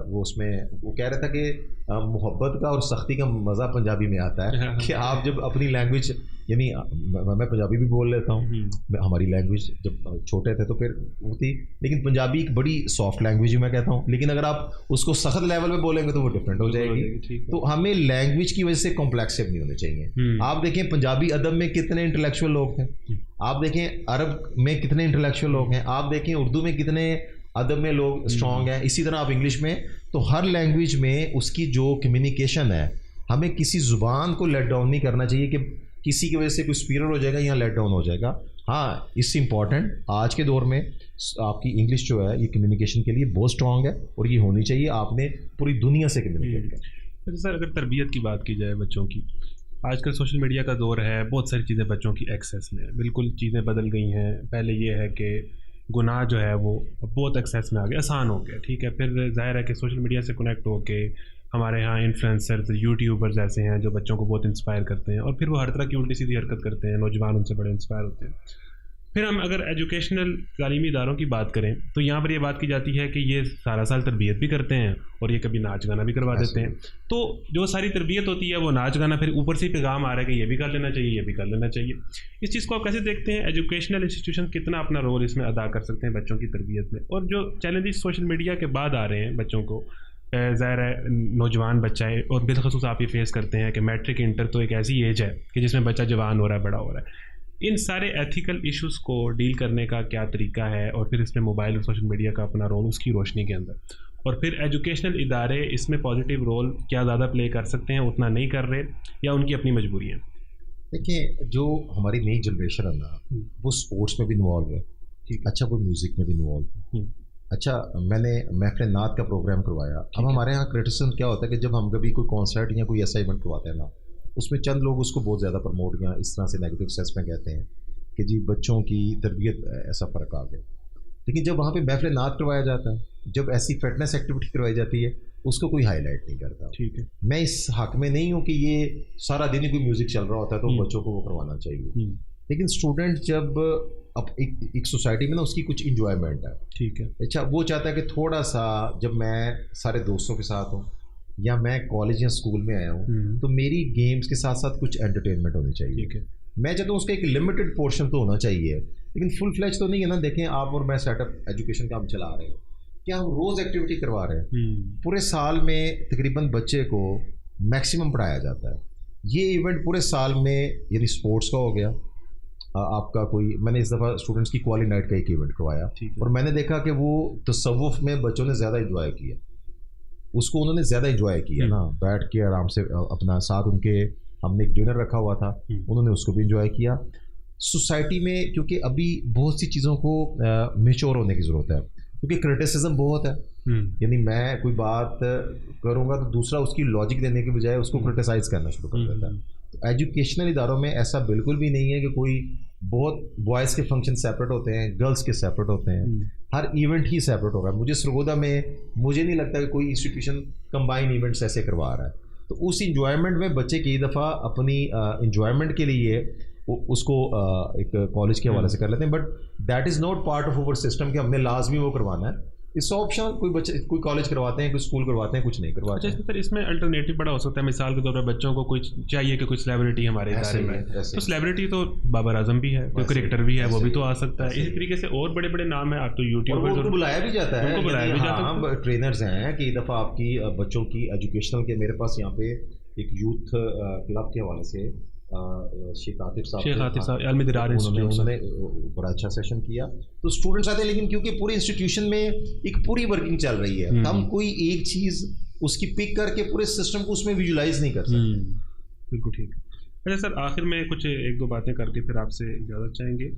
वो उसमें वो कह रहा था कि मोहब्बत का और सख्ती का मज़ा पंजाबी में आता है कि आप जब अपनी लैंग्वेज, यानी मैं पंजाबी भी बोल लेता हूँ, हमारी लैंग्वेज जब छोटे थे तो फिर वो थी, लेकिन पंजाबी एक बड़ी सॉफ्ट लैंग्वेज ही मैं कहता हूँ। लेकिन अगर आप उसको सख्त लेवल पे बोलेंगे तो वो डिफरेंट हो जाएगी। तो हमें लैंग्वेज की वजह से कॉम्प्लेक्सिव नहीं होने चाहिए। आप देखें पंजाबी अदब में कितने इंटेलेक्चुअल लोग हैं, आप देखें अरब में कितने इंटेलेक्चुअल लोग हैं, आप देखें उर्दू में कितने अदब में लोग स्ट्रॉन्ग हैं। इसी तरह आप इंग्लिश में, तो हर लैंग्वेज में उसकी जो कम्युनिकेशन है, हमें किसी ज़ुबान को लेट डाउन नहीं करना चाहिए कि किसी की वजह से कोई सुपीरियर हो जाएगा या लेट डाउन हो जाएगा। हाँ, इससे इम्पॉर्टेंट आज के दौर में आपकी इंग्लिश जो है ये कम्युनिकेशन के लिए बहुत स्ट्रांग है और ये होनी चाहिए। आपने पूरी दुनिया से कम्युनिकेट करना। अच्छा सर, अगर तरबियत की बात की जाए बच्चों की, आजकल सोशल मीडिया का दौर है, बहुत सारी चीज़ें बच्चों की एक्सेस में है, बिल्कुल चीज़ें बदल गई हैं। पहले ये है कि गुनाह जो है वो बहुत एक्सेस में आ गया, आसान हो गया, ठीक है। फिर जाहिर है कि सोशल मीडिया से कनेक्ट होके हमारे यहाँ इन्फ्लुएंसर्स, यूट्यूबर्स ऐसे हैं जो बच्चों को बहुत इंस्पायर करते हैं और फिर वो हर तरह की उल्टी सीधी हरकत करते हैं, नौजवान उनसे बड़े इंस्पायर होते हैं। फिर हम अगर एजुकेशनल तालीमी इदारों की बात करें तो यहाँ पर ये बात की जाती है कि ये सारा साल तरबियत भी करते हैं और ये कभी नाच गाना भी करवा देते हैं। तो जो सारी तरबियत होती है वो नाच गाना, फिर ऊपर से पैगाम आ रहा है कि ये भी कर लेना चाहिए, ये भी कर लेना चाहिए। इस चीज़ को आप कैसे देखते हैं? एजुकेशनल इंस्टीट्यूशन कितना अपना रोल इसमें अदा कर सकते हैं बच्चों की तरबियत में? और जो चैलेंजेस सोशल मीडिया के बाद आ रहे हैं बच्चों को, ज़ाहिर है नौजवान बच्चा है और बिलखसूस आप ये फेस करते हैं कि मैट्रिक इंटर तो एक ऐसी एज है कि जिसमें बच्चा जवान हो रहा है, बड़ा हो रहा है। इन सारे एथिकल इश्यूज़ को डील करने का क्या तरीका है? और फिर इसमें मोबाइल और सोशल मीडिया का अपना रोल उसकी रोशनी के अंदर, और फिर एजुकेशनल इदारे इसमें पॉजिटिव रोल क्या ज़्यादा प्ले कर सकते हैं, उतना नहीं कर रहे, या उनकी अपनी मजबूरी है? देखिए, जो हमारी नई जनरेशन है ना, वो स्पोर्ट्स में भी इन्वॉल्व है, अच्छा वो म्यूज़िक में भी इन्वॉल्व है। अच्छा, मैंने महफिल नात का प्रोग्राम करवाया। अब हमारे यहाँ क्रिटिसिज्म क्या होता है कि जब हम कभी कोई कॉन्सर्ट या कोई ऐसा इवेंट करवाते हैं ना, उसमें चंद लोग उसको बहुत ज़्यादा प्रमोट या इस तरह से नेगेटिव सेंस में कहते हैं कि जी बच्चों की तरबियत ऐसा फ़र्क आ गया। लेकिन जब वहाँ पे महफिल नात करवाया जाता है, जब ऐसी फिटनेस एक्टिविटी करवाई जाती है, उसको कोई हाईलाइट नहीं करता। ठीक है, मैं इस हक में नहीं हूँ कि ये सारा दिन ही कोई म्यूज़िक चल रहा होता है तो बच्चों को वो करवाना चाहिए। लेकिन स्टूडेंट जब अब एक सोसाइटी में ना उसकी कुछ इंजॉयमेंट है, ठीक है, अच्छा वो चाहता है कि थोड़ा सा जब मैं सारे दोस्तों के साथ हूँ या मैं कॉलेज या स्कूल में आया हूँ तो मेरी गेम्स के साथ साथ कुछ एंटरटेनमेंट होनी चाहिए। ठीक है, मैं चाहता हूँ उसका एक लिमिटेड पोर्शन तो होना चाहिए, लेकिन फुल फ्लैश तो नहीं है ना। देखें, आप और मैं सेटअप एजुकेशन का हम चला रहे हैं, क्या हम रोज़ एक्टिविटी करवा रहे हैं? पूरे साल में तकरीबन बच्चे को मैक्सिमम पढ़ाया जाता है। ये इवेंट पूरे साल में, यानी स्पोर्ट्स का हो गया आपका, कोई मैंने इस दफ़ा स्टूडेंट्स की क्वाली नाइट का एक इवेंट करवाया और मैंने देखा कि वो तसव्वुफ में बच्चों ने ज़्यादा इंजॉय किया, उसको उन्होंने ज़्यादा इंजॉय किया ना, बैठ के आराम से अपना साथ उनके हमने एक डिनर रखा हुआ था, उन्होंने उसको भी इंजॉय किया। सोसाइटी में क्योंकि अभी बहुत सी चीज़ों को मैच्योर होने की ज़रूरत है, क्योंकि क्रिटिसिज्म बहुत है, यानी मैं कोई बात करूँगा तो दूसरा उसकी लॉजिक देने के बजाय उसको क्रिटिसाइज़ करना शुरू कर देता है। तो एजुकेशनल इदारों में ऐसा बिल्कुल भी नहीं है कि कोई बहुत बॉयज़ के फंक्शन सेपरेट होते हैं, गर्ल्स के सेपरेट होते हैं, हर इवेंट ही सेपरेट होगा। मुझे सरगोदा में मुझे नहीं लगता कि कोई इंस्टीट्यूशन कंबाइन इवेंट्स ऐसे करवा रहा है। तो उस इंजॉयमेंट में बच्चे कई दफ़ा अपनी इंजॉयमेंट के लिए उसको एक कॉलेज के हवाले से कर लेते हैं, but that is not part of our system कि हमने लाजमी वो करवाना है। इस ऑप्शनल कोई बच्चे कोई कॉलेज करवाते हैं, कोई स्कूल करवाते हैं, कुछ नहीं करवाते। अच्छा सर, इसमें अल्टरनेटिव बड़ा हो सकता है, मिसाल के तौर पर बच्चों को कोई चाहिए कि कोई सेलिब्रिटी हमारे इदारे में, तो सेलिब्रिटी तो बाबर आजम भी है, कोई क्रिकेटर भी है, वो भी तो आ सकता है। इसी तरीके से और बड़े बड़े नाम है, आप तो यूट्यूब पर बुलाया भी जाता है, उनको बुलाया भी जाता है। ट्रेनर्स हैं, कई दफ़ा आपकी बच्चों की एजुकेशनल के, मेरे पास यहाँ पे एक यूथ क्लब के हवाले से शेख आतिफ साहब उन्होंने बड़ा अच्छा सेशन किया, तो स्टूडेंट्स आते हैं। लेकिन क्योंकि पूरे इंस्टीट्यूशन में एक पूरी वर्किंग चल रही है, हम कोई एक चीज़ उसकी पिक करके पूरे सिस्टम को उसमें विजुलाइज नहीं कर सकते। बिल्कुल ठीक। अच्छा सर, आखिर में कुछ एक दो बातें करके फिर आपसे इजाज़त चाहेंगे।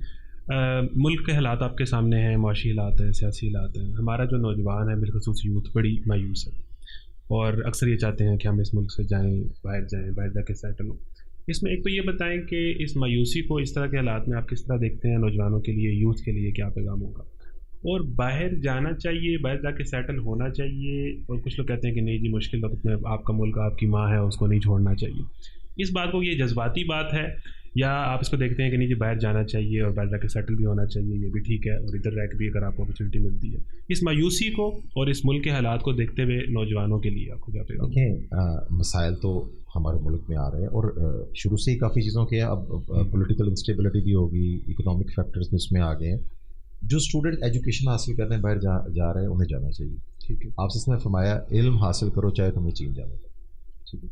मुल्क के हालात आपके सामने हैं, माशी हालात हैं, सियासी हालात हैं। हमारा जो नौजवान है, बिलखुसूस यूथ, बड़ी मायूस है और अक्सर ये चाहते हैं कि हम इस मुल्क से जाएँ, बाहर जाके सेटल हों। इसमें एक तो ये बताएं कि इस मायूसी को, इस तरह के हालात में आप किस तरह देखते हैं? नौजवानों के लिए, यूथ के लिए क्या पैगाम होगा? और बाहर जाना चाहिए, बाहर जाके सेटल होना चाहिए, और कुछ लोग कहते हैं कि नहीं जी मुश्किल वक्त में आपका मुल्क आपकी माँ है, उसको नहीं छोड़ना चाहिए। इस बात को, ये जज्बाती बात है, या आप इसको देखते हैं कि नहीं जी बाहर जाना चाहिए और बाहर जाके सेटल भी होना चाहिए, ये भी ठीक है, और इधर रह के भी अगर आपको अपॉर्चुनिटी मिलती है? इस मायूसी को और इस मुल्क के हालात को देखते हुए नौजवानों के लिए आपको क्या पैगाम? देखिए, मसाइल तो हमारे मुल्क में आ रहे हैं और शुरू से ही काफ़ी चीज़ों के, अब पॉलिटिकल इंस्टेबिलिटी भी होगी, इकोनॉमिक फैक्टर्स भी इसमें आ गए हैं। जो स्टूडेंट एजुकेशन हासिल करने बाहर जा रहे हैं, उन्हें जाना चाहिए। ठीक है, आपसे इसमें फरमाया इल्म हासिल करो चाहे तुम्हें चीन जाना चाहिए। ठीक है,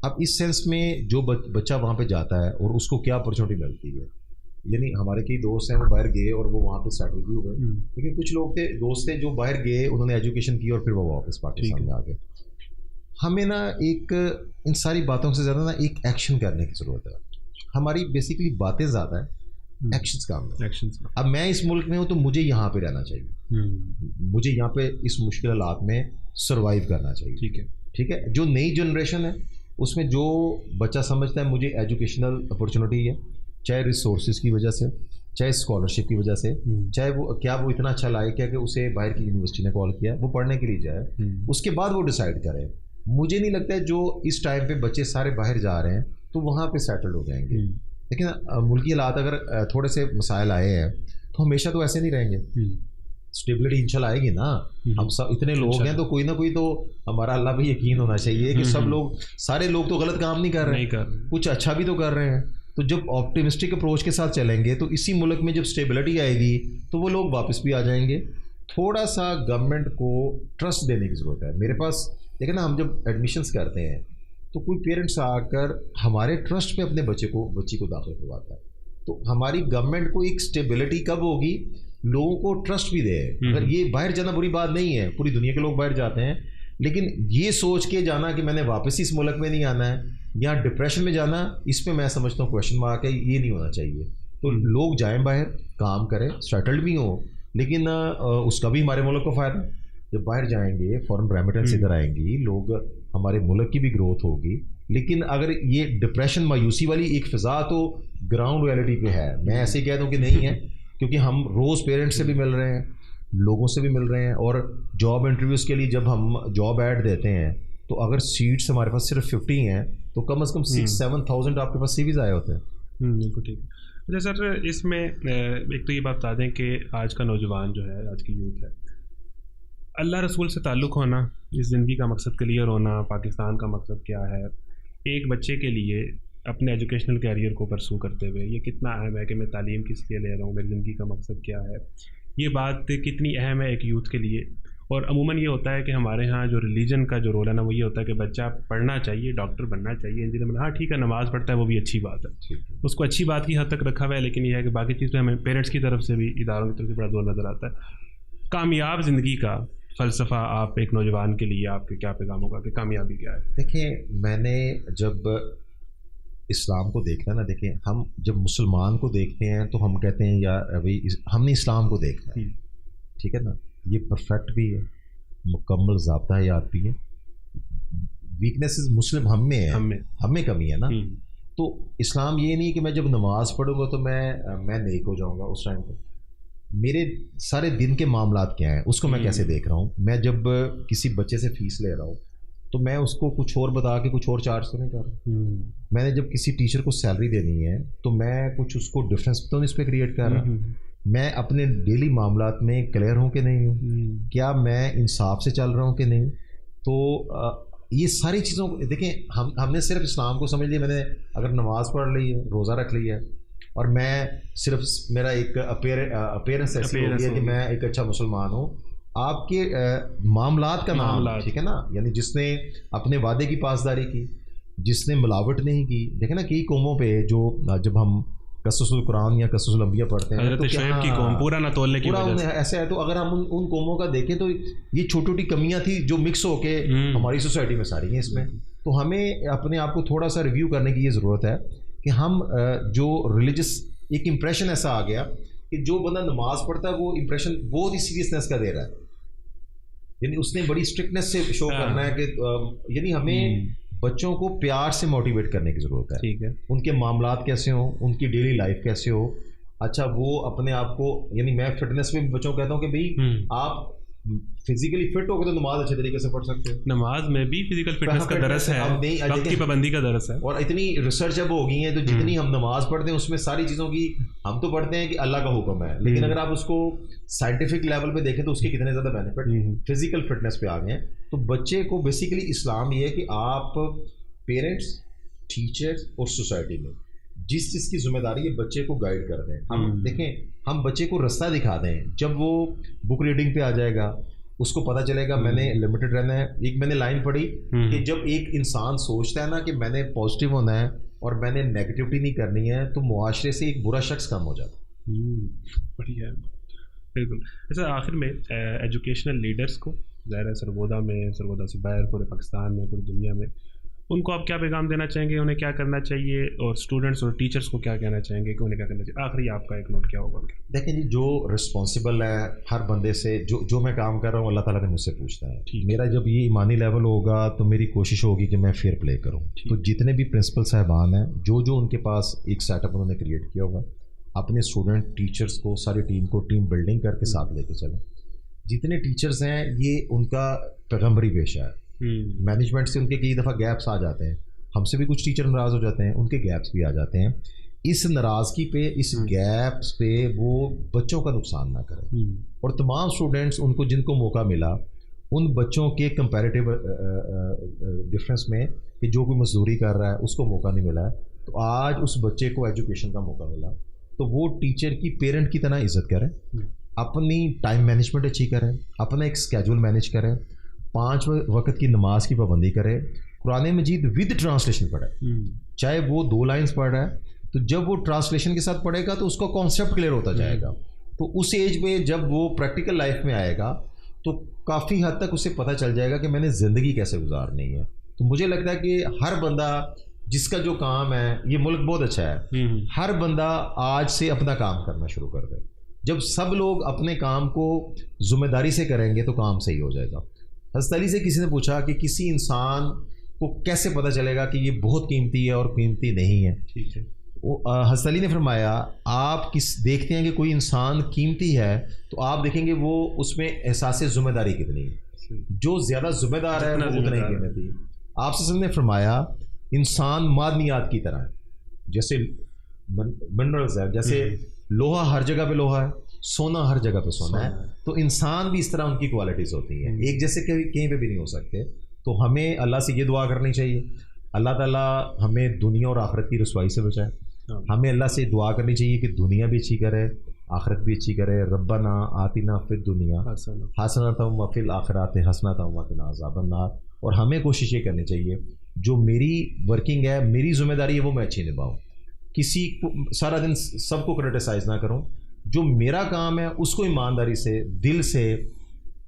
अब इस सेंस में जो बच्चा वहाँ पे जाता है और उसको क्या अपॉर्चुनिटी मिलती है, यानी हमारे कई दोस्त हैं वो बाहर गए और वो वहाँ पे सेटल भी हुए, लेकिन कुछ लोग थे, दोस्त थे जो बाहर गए, उन्होंने एजुकेशन की और फिर वो वापस पाकिस्तान में आ गए। हमें ना एक इन सारी बातों से ज़्यादा ना एक एक्शन करने की ज़रूरत है। हमारी बेसिकली बातें ज़्यादा है, एक्शंस काम है। एक्शंस। अब मैं इस मुल्क में हूँ तो मुझे यहाँ पे रहना चाहिए, मुझे यहाँ पे इस मुश्किल हालात में सर्वाइव करना चाहिए। ठीक है, ठीक है। जो नई जनरेशन है उसमें जो बच्चा समझता है मुझे एजुकेशनल अपॉर्चुनिटी है, चाहे रिसोर्सेज की वजह से, चाहे स्कॉलरशिप की वजह से, चाहे वो इतना अच्छा लायक है कि उसे बाहर की यूनिवर्सिटी ने कॉल किया, वो पढ़ने के लिए जाए, उसके बाद वो डिसाइड करे। मुझे नहीं लगता है जो इस टाइम पे बच्चे सारे बाहर जा रहे हैं तो वहाँ पे सेटल्ड हो जाएंगे। लेकिन मुल्की हालात अगर थोड़े से मसाइल आए हैं तो हमेशा तो ऐसे नहीं रहेंगे, स्टेबिलिटी इंशाल्लाह आएगी ना। हम सब इतने लोग हैं तो कोई ना कोई तो हमारा अल्लाह पे यकीन होना चाहिए कि सब लोग, सारे लोग तो गलत काम नहीं कर रहे हैं, कुछ अच्छा भी तो कर रहे हैं। तो जब ऑप्टिमिस्टिक अप्रोच के साथ चलेंगे तो इसी मुल्क में जब स्टेबिलिटी आएगी तो वो लोग वापस भी आ जाएंगे। थोड़ा सा गवर्नमेंट को ट्रस्ट देने की ज़रूरत है। मेरे पास देखिए ना, हम जब एडमिशन्स करते हैं तो कोई पेरेंट्स आकर हमारे ट्रस्ट पे अपने बच्ची को दाखिल करवाता है, तो हमारी गवर्नमेंट को एक स्टेबिलिटी कब होगी, लोगों को ट्रस्ट भी दे। अगर ये बाहर जाना बुरी बात नहीं है, पूरी दुनिया के लोग बाहर जाते हैं, लेकिन ये सोच के जाना कि मैंने वापस इस मुल्क में नहीं आना है या डिप्रेशन में जाना, इस पर मैं समझता हूँ क्वेश्चन मार्क है, ये नहीं होना चाहिए। तो लोग जाएं बाहर, काम करें, सेटल्ड भी हों, लेकिन उसका भी हमारे मुल्क को फ़ायदा। जब बाहर जाएंगे फॉरेन रेमिटेंस इधर आएंगी, लोग, हमारे मुल्क की भी ग्रोथ होगी। लेकिन अगर ये डिप्रेशन मायूसी वाली एक फ़िज़ा तो ग्राउंड रियलिटी पे है, मैं ऐसे कह दूँ कि नहीं है, क्योंकि हम रोज़ पेरेंट्स से भी मिल रहे हैं, लोगों से भी मिल रहे हैं, और जॉब इंटरव्यूज़ के लिए जब हम जॉब ऐड देते हैं तो अगर सीट्स हमारे पास सिर्फ 50 हैं तो कम से कम 6-7,000 आपके पास सीवीज़ आए होते हैं। बिल्कुल ठीक है। अच्छा सर, इसमें एक तो ये बात बता दें कि आज का नौजवान जो है, आज की यूथ है, अल्लाह रसूल से ताल्लुक़ होना, इस ज़िंदगी का मकसद क्लियर होना, पाकिस्तान का मकसद क्या है, एक बच्चे के लिए अपने एजुकेशनल कैरियर को परसू करते हुए ये कितना अहम है कि मैं तालीम किस लिए ले रहा हूँ, मेरी ज़िंदगी का मकसद क्या है, ये बात कितनी अहम है एक यूथ के लिए। और अमूमन ये होता है कि हमारे यहाँ जो रिलीजन का जो रोल है ना, वो ये होता है कि बच्चा पढ़ना चाहिए, डॉक्टर बनना चाहिए, इंजीनियर बनना, हाँ ठीक है, नमाज़ पढ़ता है वो भी अच्छी बात है, उसको अच्छी बात की हद तक रखा हुआ है, लेकिन ये है कि बाकी चीज़ पे हमें पेरेंट्स की तरफ से भी, इदारों की तरफ से बड़ा जोर नज़र आता है। कामयाब ज़िंदगी का फ़लसफ़ा आप एक नौजवान के लिए आपके क्या पैगाम होगा कि कामयाबी क्या है? देखिए, मैंने जब इस्लाम को देखना ना, देखिए हम जब मुसलमान को देखते हैं तो हम कहते हैं यार अभी हमने इस्लाम को देखना है, ठीक है ना, ये परफेक्ट भी है, मुकम्मल ज़ाब्ता याद भी है, वीकनेसेस मुस्लिम हम में है, हमें कमी है ना। तो इस्लाम ये नहीं कि मैं जब नमाज़ पढ़ूंगा तो मैं नेक हो जाऊंगा। उस टाइम पर मेरे सारे दिन के मामलात क्या हैं उसको मैं कैसे देख रहा हूँ। मैं जब किसी बच्चे से फ़ीस ले रहा हूँ तो मैं उसको कुछ और बता के कुछ और चार्ज तो नहीं कर रहा। मैंने जब किसी टीचर को सैलरी देनी है तो मैं कुछ उसको डिफरेंस तो नहीं इस पर क्रिएट कर रहा। मैं अपने डेली मामलात में क्लियर हूँ कि नहीं हूँ, क्या मैं इंसाफ से चल रहा हूँ कि नहीं। तो ये सारी चीज़ों को देखें, हमने सिर्फ इस्लाम को समझ लिया, मैंने अगर नमाज़ पढ़ ली है, रोज़ा रख लिया है, और मैं सिर्फ मेरा एक अपीयरेंस ऐसी हो गई है कि मैं एक अच्छा मुसलमान हूँ। आपके मामलात का नाम, ठीक है ना, यानी जिसने अपने वादे की पासदारी की, जिसने मिलावट नहीं की। देखें ना, कई कौमों पे जो जब हम कसुल कुरान या कसुल अंबिया पढ़ते हैं तो की कौम पूरा ना तोलने की वजह से ऐसा है। तो अगर हम उन कौमों का देखें तो ये छोटी छोटी कमियां थी जो मिक्स होके हमारी सोसाइटी में सारी हैं इसमें। तो हमें अपने आप को थोड़ा सा रिव्यू करने की ये ज़रूरत है कि हम जो रिलीजियस एक इम्प्रेशन ऐसा आ गया कि जो बंदा नमाज पढ़ता है वो इम्प्रेशन बहुत ही सीरियसनेस का दे रहा है, यानी उसने बड़ी स्ट्रिक्टनेस से शो करना है कि यानी हमें बच्चों को प्यार से मोटिवेट करने की ज़रूरत है। ठीक है, उनके मामलात कैसे हो, उनकी डेली लाइफ कैसे हो। अच्छा, वो अपने आप को, यानी मैं फिटनेस में बच्चों को कहता हूँ कि भाई आप फिजिकली फिट होकर तो नमाज अच्छे तरीके से पढ़ सकते हो। नमाज में भी फिजिकल फिटनेस का दरस है, वक्त की पाबंदी का दरस है, और इतनी रिसर्च अब हो गई है तो जितनी हम नमाज पढ़ते हैं उसमें सारी चीज़ों की, हम तो पढ़ते हैं कि अल्लाह का हुक्म है, लेकिन अगर आप उसको साइंटिफिक लेवल पे देखें तो उसके कितने ज़्यादा बेनिफिट फिजिकल फिटनेस पे आ गए हैं। तो बच्चे को बेसिकली इस्लाम ये है कि आप पेरेंट्स, टीचर्स और सोसाइटी में जिस चीज़ की जिम्मेदारी है बच्चे को गाइड कर दें। हम देखें, हम बच्चे को रास्ता दिखा दें। जब वो बुक रीडिंग पे आ जाएगा उसको पता चलेगा मैंने लिमिटेड रहना है। एक मैंने लाइन पढ़ी कि जब एक इंसान सोचता है ना कि मैंने पॉजिटिव होना है और मैंने नेगेटिविटी नहीं करनी है तो मुआशरे से एक बुरा शख्स कम हो जाता है। बढ़िया, बिल्कुल। अच्छा, आखिर में एजुकेशनल लीडर्स को, ज़ाहिर है सरगोदा में, सरगोदा से बाहर, पूरे पाकिस्तान में, पूरी दुनिया में उनको आप क्या पैगाम देना चाहेंगे, उन्हें क्या करना चाहिए, और स्टूडेंट्स और टीचर्स को क्या कहना चाहेंगे कि उन्हें क्या करना चाहिए? आखिरी आपका एक नोट क्या होगा? देखिए जी, जो रिस्पॉन्सिबल है हर बंदे से, जो मैं काम कर रहा हूँ अल्लाह ताला ने मुझसे पूछता है। मेरा जब ये ईमानी लेवल होगा तो मेरी कोशिश होगी कि मैं फेयर प्ले करूँ। तो जितने भी प्रिंसिपल साहबान हैं, जो उनके पास एक सेटअप उन्होंने क्रिएट किया होगा, अपने स्टूडेंट टीचर्स को, सारी टीम को टीम बिल्डिंग करके साथ लेके चलें। जितने टीचर्स हैं ये उनका पैगम्बरी पेशा है। मैनेजमेंट से उनके कई दफ़ा गैप्स आ जाते हैं, हमसे भी कुछ टीचर नाराज़ हो जाते हैं, उनके गैप्स भी आ जाते हैं। इस नाराज़गी पे, इस गैप्स पे वो बच्चों का नुकसान ना करें, और तमाम स्टूडेंट्स उनको जिनको मौका मिला उन बच्चों के कंपैरेटिव डिफरेंस में कि जो कोई मजदूरी कर रहा है उसको मौका नहीं मिला है, तो आज उस बच्चे को एजुकेशन का मौका मिला, तो वो टीचर की, पेरेंट की तरह इज़्ज़त करें, अपनी टाइम मैनेजमेंट अच्छी करें, अपना एक स्केड्यूल मैनेज करें, 5 वक्त की नमाज की पाबंदी करे, कुरान मजीद विद ट्रांसलेशन पढ़े। चाहे वो 2 लाइन्स पढ़ रहा है तो जब वो ट्रांसलेशन के साथ पढ़ेगा तो उसका कॉन्सेप्ट क्लियर होता जाएगा। तो उस एज में जब वो प्रैक्टिकल लाइफ में आएगा तो काफ़ी हद तक उसे पता चल जाएगा कि मैंने ज़िंदगी कैसे गुजारनी है। तो मुझे लगता है कि हर बंदा जिसका जो काम है, ये मुल्क बहुत अच्छा है, हर बंदा आज से अपना काम करना शुरू कर दे। जब सब लोग अपने काम को जिम्मेदारी से करेंगे तो काम सही हो जाएगा। हज़रत अली से किसी ने पूछा कि किसी इंसान को कैसे पता चलेगा कि ये बहुत कीमती है और कीमती नहीं है? ठीक है। हज़रत अली ने फरमाया, आप देखते हैं कि कोई इंसान कीमती है तो आप देखेंगे वो उसमें एहसास ज़िम्मेदारी कितनी है। जो ज़्यादा ज़िम्मेदार है वो उतना ही कीमती है। आपसे सबने फरमाया इंसान मादनियात की तरह है, जैसे मिनरल्स है, जैसे लोहा हर जगह पे लोहा है, सोना हर जगह पे सोना है, तो इंसान भी इस तरह उनकी क्वालिटीज़ होती हैं, एक जैसे कहीं पे भी नहीं हो सकते। तो हमें अल्लाह से ये दुआ करनी चाहिए, अल्लाह ताला हमें दुनिया और आखिरत की रुसवाई से बचाए। हमें अल्लाह से दुआ करनी चाहिए कि दुनिया भी अच्छी करे, आखिरत भी अच्छी करे। रब्बना आतिना फिद दुनिया हसनतम व फिल आखिरात हसनतम व क़िना अज़ाबन नार। और हमें कोशिश ये करनी चाहिए, जो मेरी वर्किंग है, मेरी जिम्मेदारी है, वो मैं अच्छी निभाऊँ। किसी को सारा दिन सबको क्रिटिसाइज़ ना करूँ, जो मेरा काम है उसको ईमानदारी से, दिल से,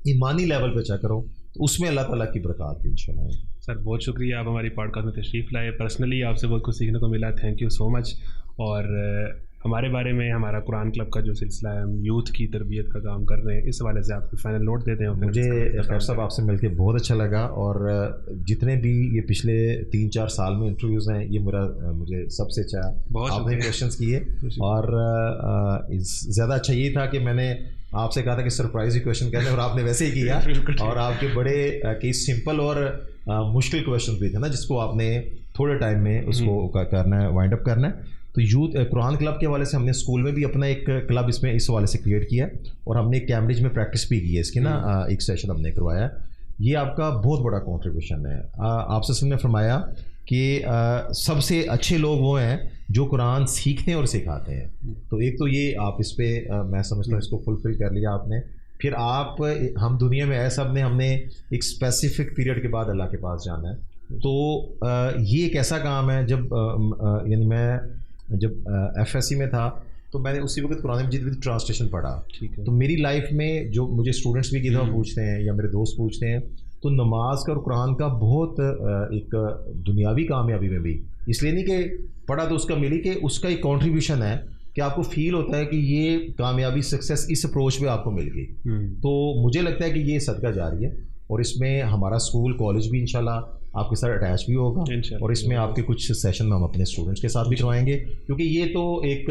ईमानी लेवल पे अच्छा करो, तो उसमें अल्लाह ताला की बरकत भी इंशाल्लाह। सर बहुत शुक्रिया, आप हमारी पॉडकास्ट में तशरीफ़ लाए, पर्सनली आपसे बहुत कुछ सीखने को मिला, थैंक यू सो मच। और हमारे बारे में, हमारा कुरान क्लब का जो सिलसिला है, हम यूथ की तरबियत का काम कर रहे हैं, इस हवाले से आपको फाइनल नोट देते हैं। मुझे खैर साहब आपसे मिलकर बहुत अच्छा लगा, और जितने भी ये पिछले 3-4 साल में इंटरव्यूज़ हैं, ये मुझे सबसे अच्छा आपने क्वेश्चंस किए, और ज़्यादा अच्छा ये था कि मैंने आपसे कहा था कि सरप्राइज ही क्वेश्चन कहने, और आपने वैसे ही किया। और आपके बड़े कई सिंपल और मुश्किल क्वेश्चन भी थे ना, जिसको आपने थोड़े टाइम में उसको करना है, वाइंड अप करना है। तो यूथ कुरान क्लब के हवाले से हमने स्कूल में भी अपना एक क्लब इसमें इस हवाले से क्रिएट किया है, और हमने कैम्ब्रिज में प्रैक्टिस भी की है इसकी ना, एक सेशन हमने करवाया। ये आपका बहुत बड़ा कंट्रीब्यूशन है। आपसे सबने फरमाया कि सबसे अच्छे लोग वो हैं जो कुरान सीखते हैं और सिखाते हैं। तो एक तो ये आप इस पर मैं समझता हूँ इसको फुलफिल कर लिया आपने। फिर आप, हम दुनिया में आए सब ने, हमने एक स्पेसिफिक पीरियड के बाद अल्लाह के पास जाना है। तो ये एक ऐसा काम है, जब यानी मैं जब FSC में था तो मैंने उसी वक्त कुरान मजीद विद ट्रांसलेशन पढ़ा। ठीक है। तो मेरी लाइफ में जो मुझे स्टूडेंट्स भी किताब पूछते हैं या मेरे दोस्त पूछते हैं, तो नमाज का और कुरान का बहुत एक दुनियावी कामयाबी में भी, इसलिए नहीं कि पढ़ा तो उसका मिली, कि उसका एक कंट्रीब्यूशन है कि आपको फील होता है कि ये कामयाबी, सक्सेस इस अप्रोच में आपको मिल गई। तो मुझे लगता है कि ये सदका जारी है, और इसमें हमारा स्कूल कॉलेज भी इंशाल्लाह आपके साथ अटैच भी होगा, और इसमें आपके कुछ सेशन में हम अपने स्टूडेंट्स के साथ भी करवाएंगे, क्योंकि ये तो एक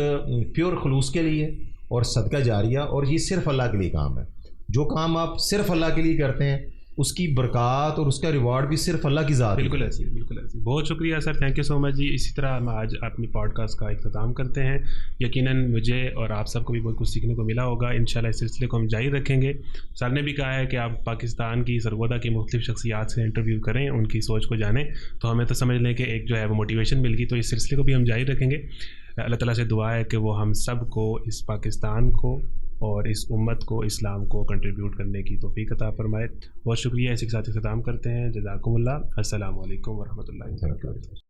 प्योर खलूस के लिए और सदका जारिया, और ये सिर्फ अल्लाह के लिए काम है। जो काम आप सिर्फ अल्लाह के लिए करते हैं, उसकी बरकत और उसका रिवार्ड भी सिर्फ अल्लाह की ज़ात है। बिल्कुल ऐसी, बिल्कुल ऐसी। बहुत शुक्रिया sir, thank you so much जी। इसी तरह हम आज अपनी पॉडकास्ट का इख्तिताम करते हैं। यकीनन मुझे और आप सबको भी बहुत कुछ सीखने को मिला होगा। इंशाल्लाह इस सिलसिले को हम जारी रखेंगे। सर ने भी कहा है कि आप पाकिस्तान की सरगोदा की मुख्तलिफ शख्सियात से इंटरव्यू करें, उनकी सोच को जानें, तो हमें तो समझ लें कि एक जो है वो मोटिवेशन मिल गई। तो इस सिलसिले को भी हम जारी रखेंगे। अल्लाह ताला से दुआ है कि वो हम सब को, इस पाकिस्तान को और इस उम्मत को, इस्लाम को कंट्रीब्यूट करने की तौफीक अता फरमाए। बहुत शुक्रिया। इसी के साथ इख्तिताम करते हैं। जज़ाकुमुल्लाह। अस्सलामु अलैकुम व रहमतुल्लाहि व बरकातुहू।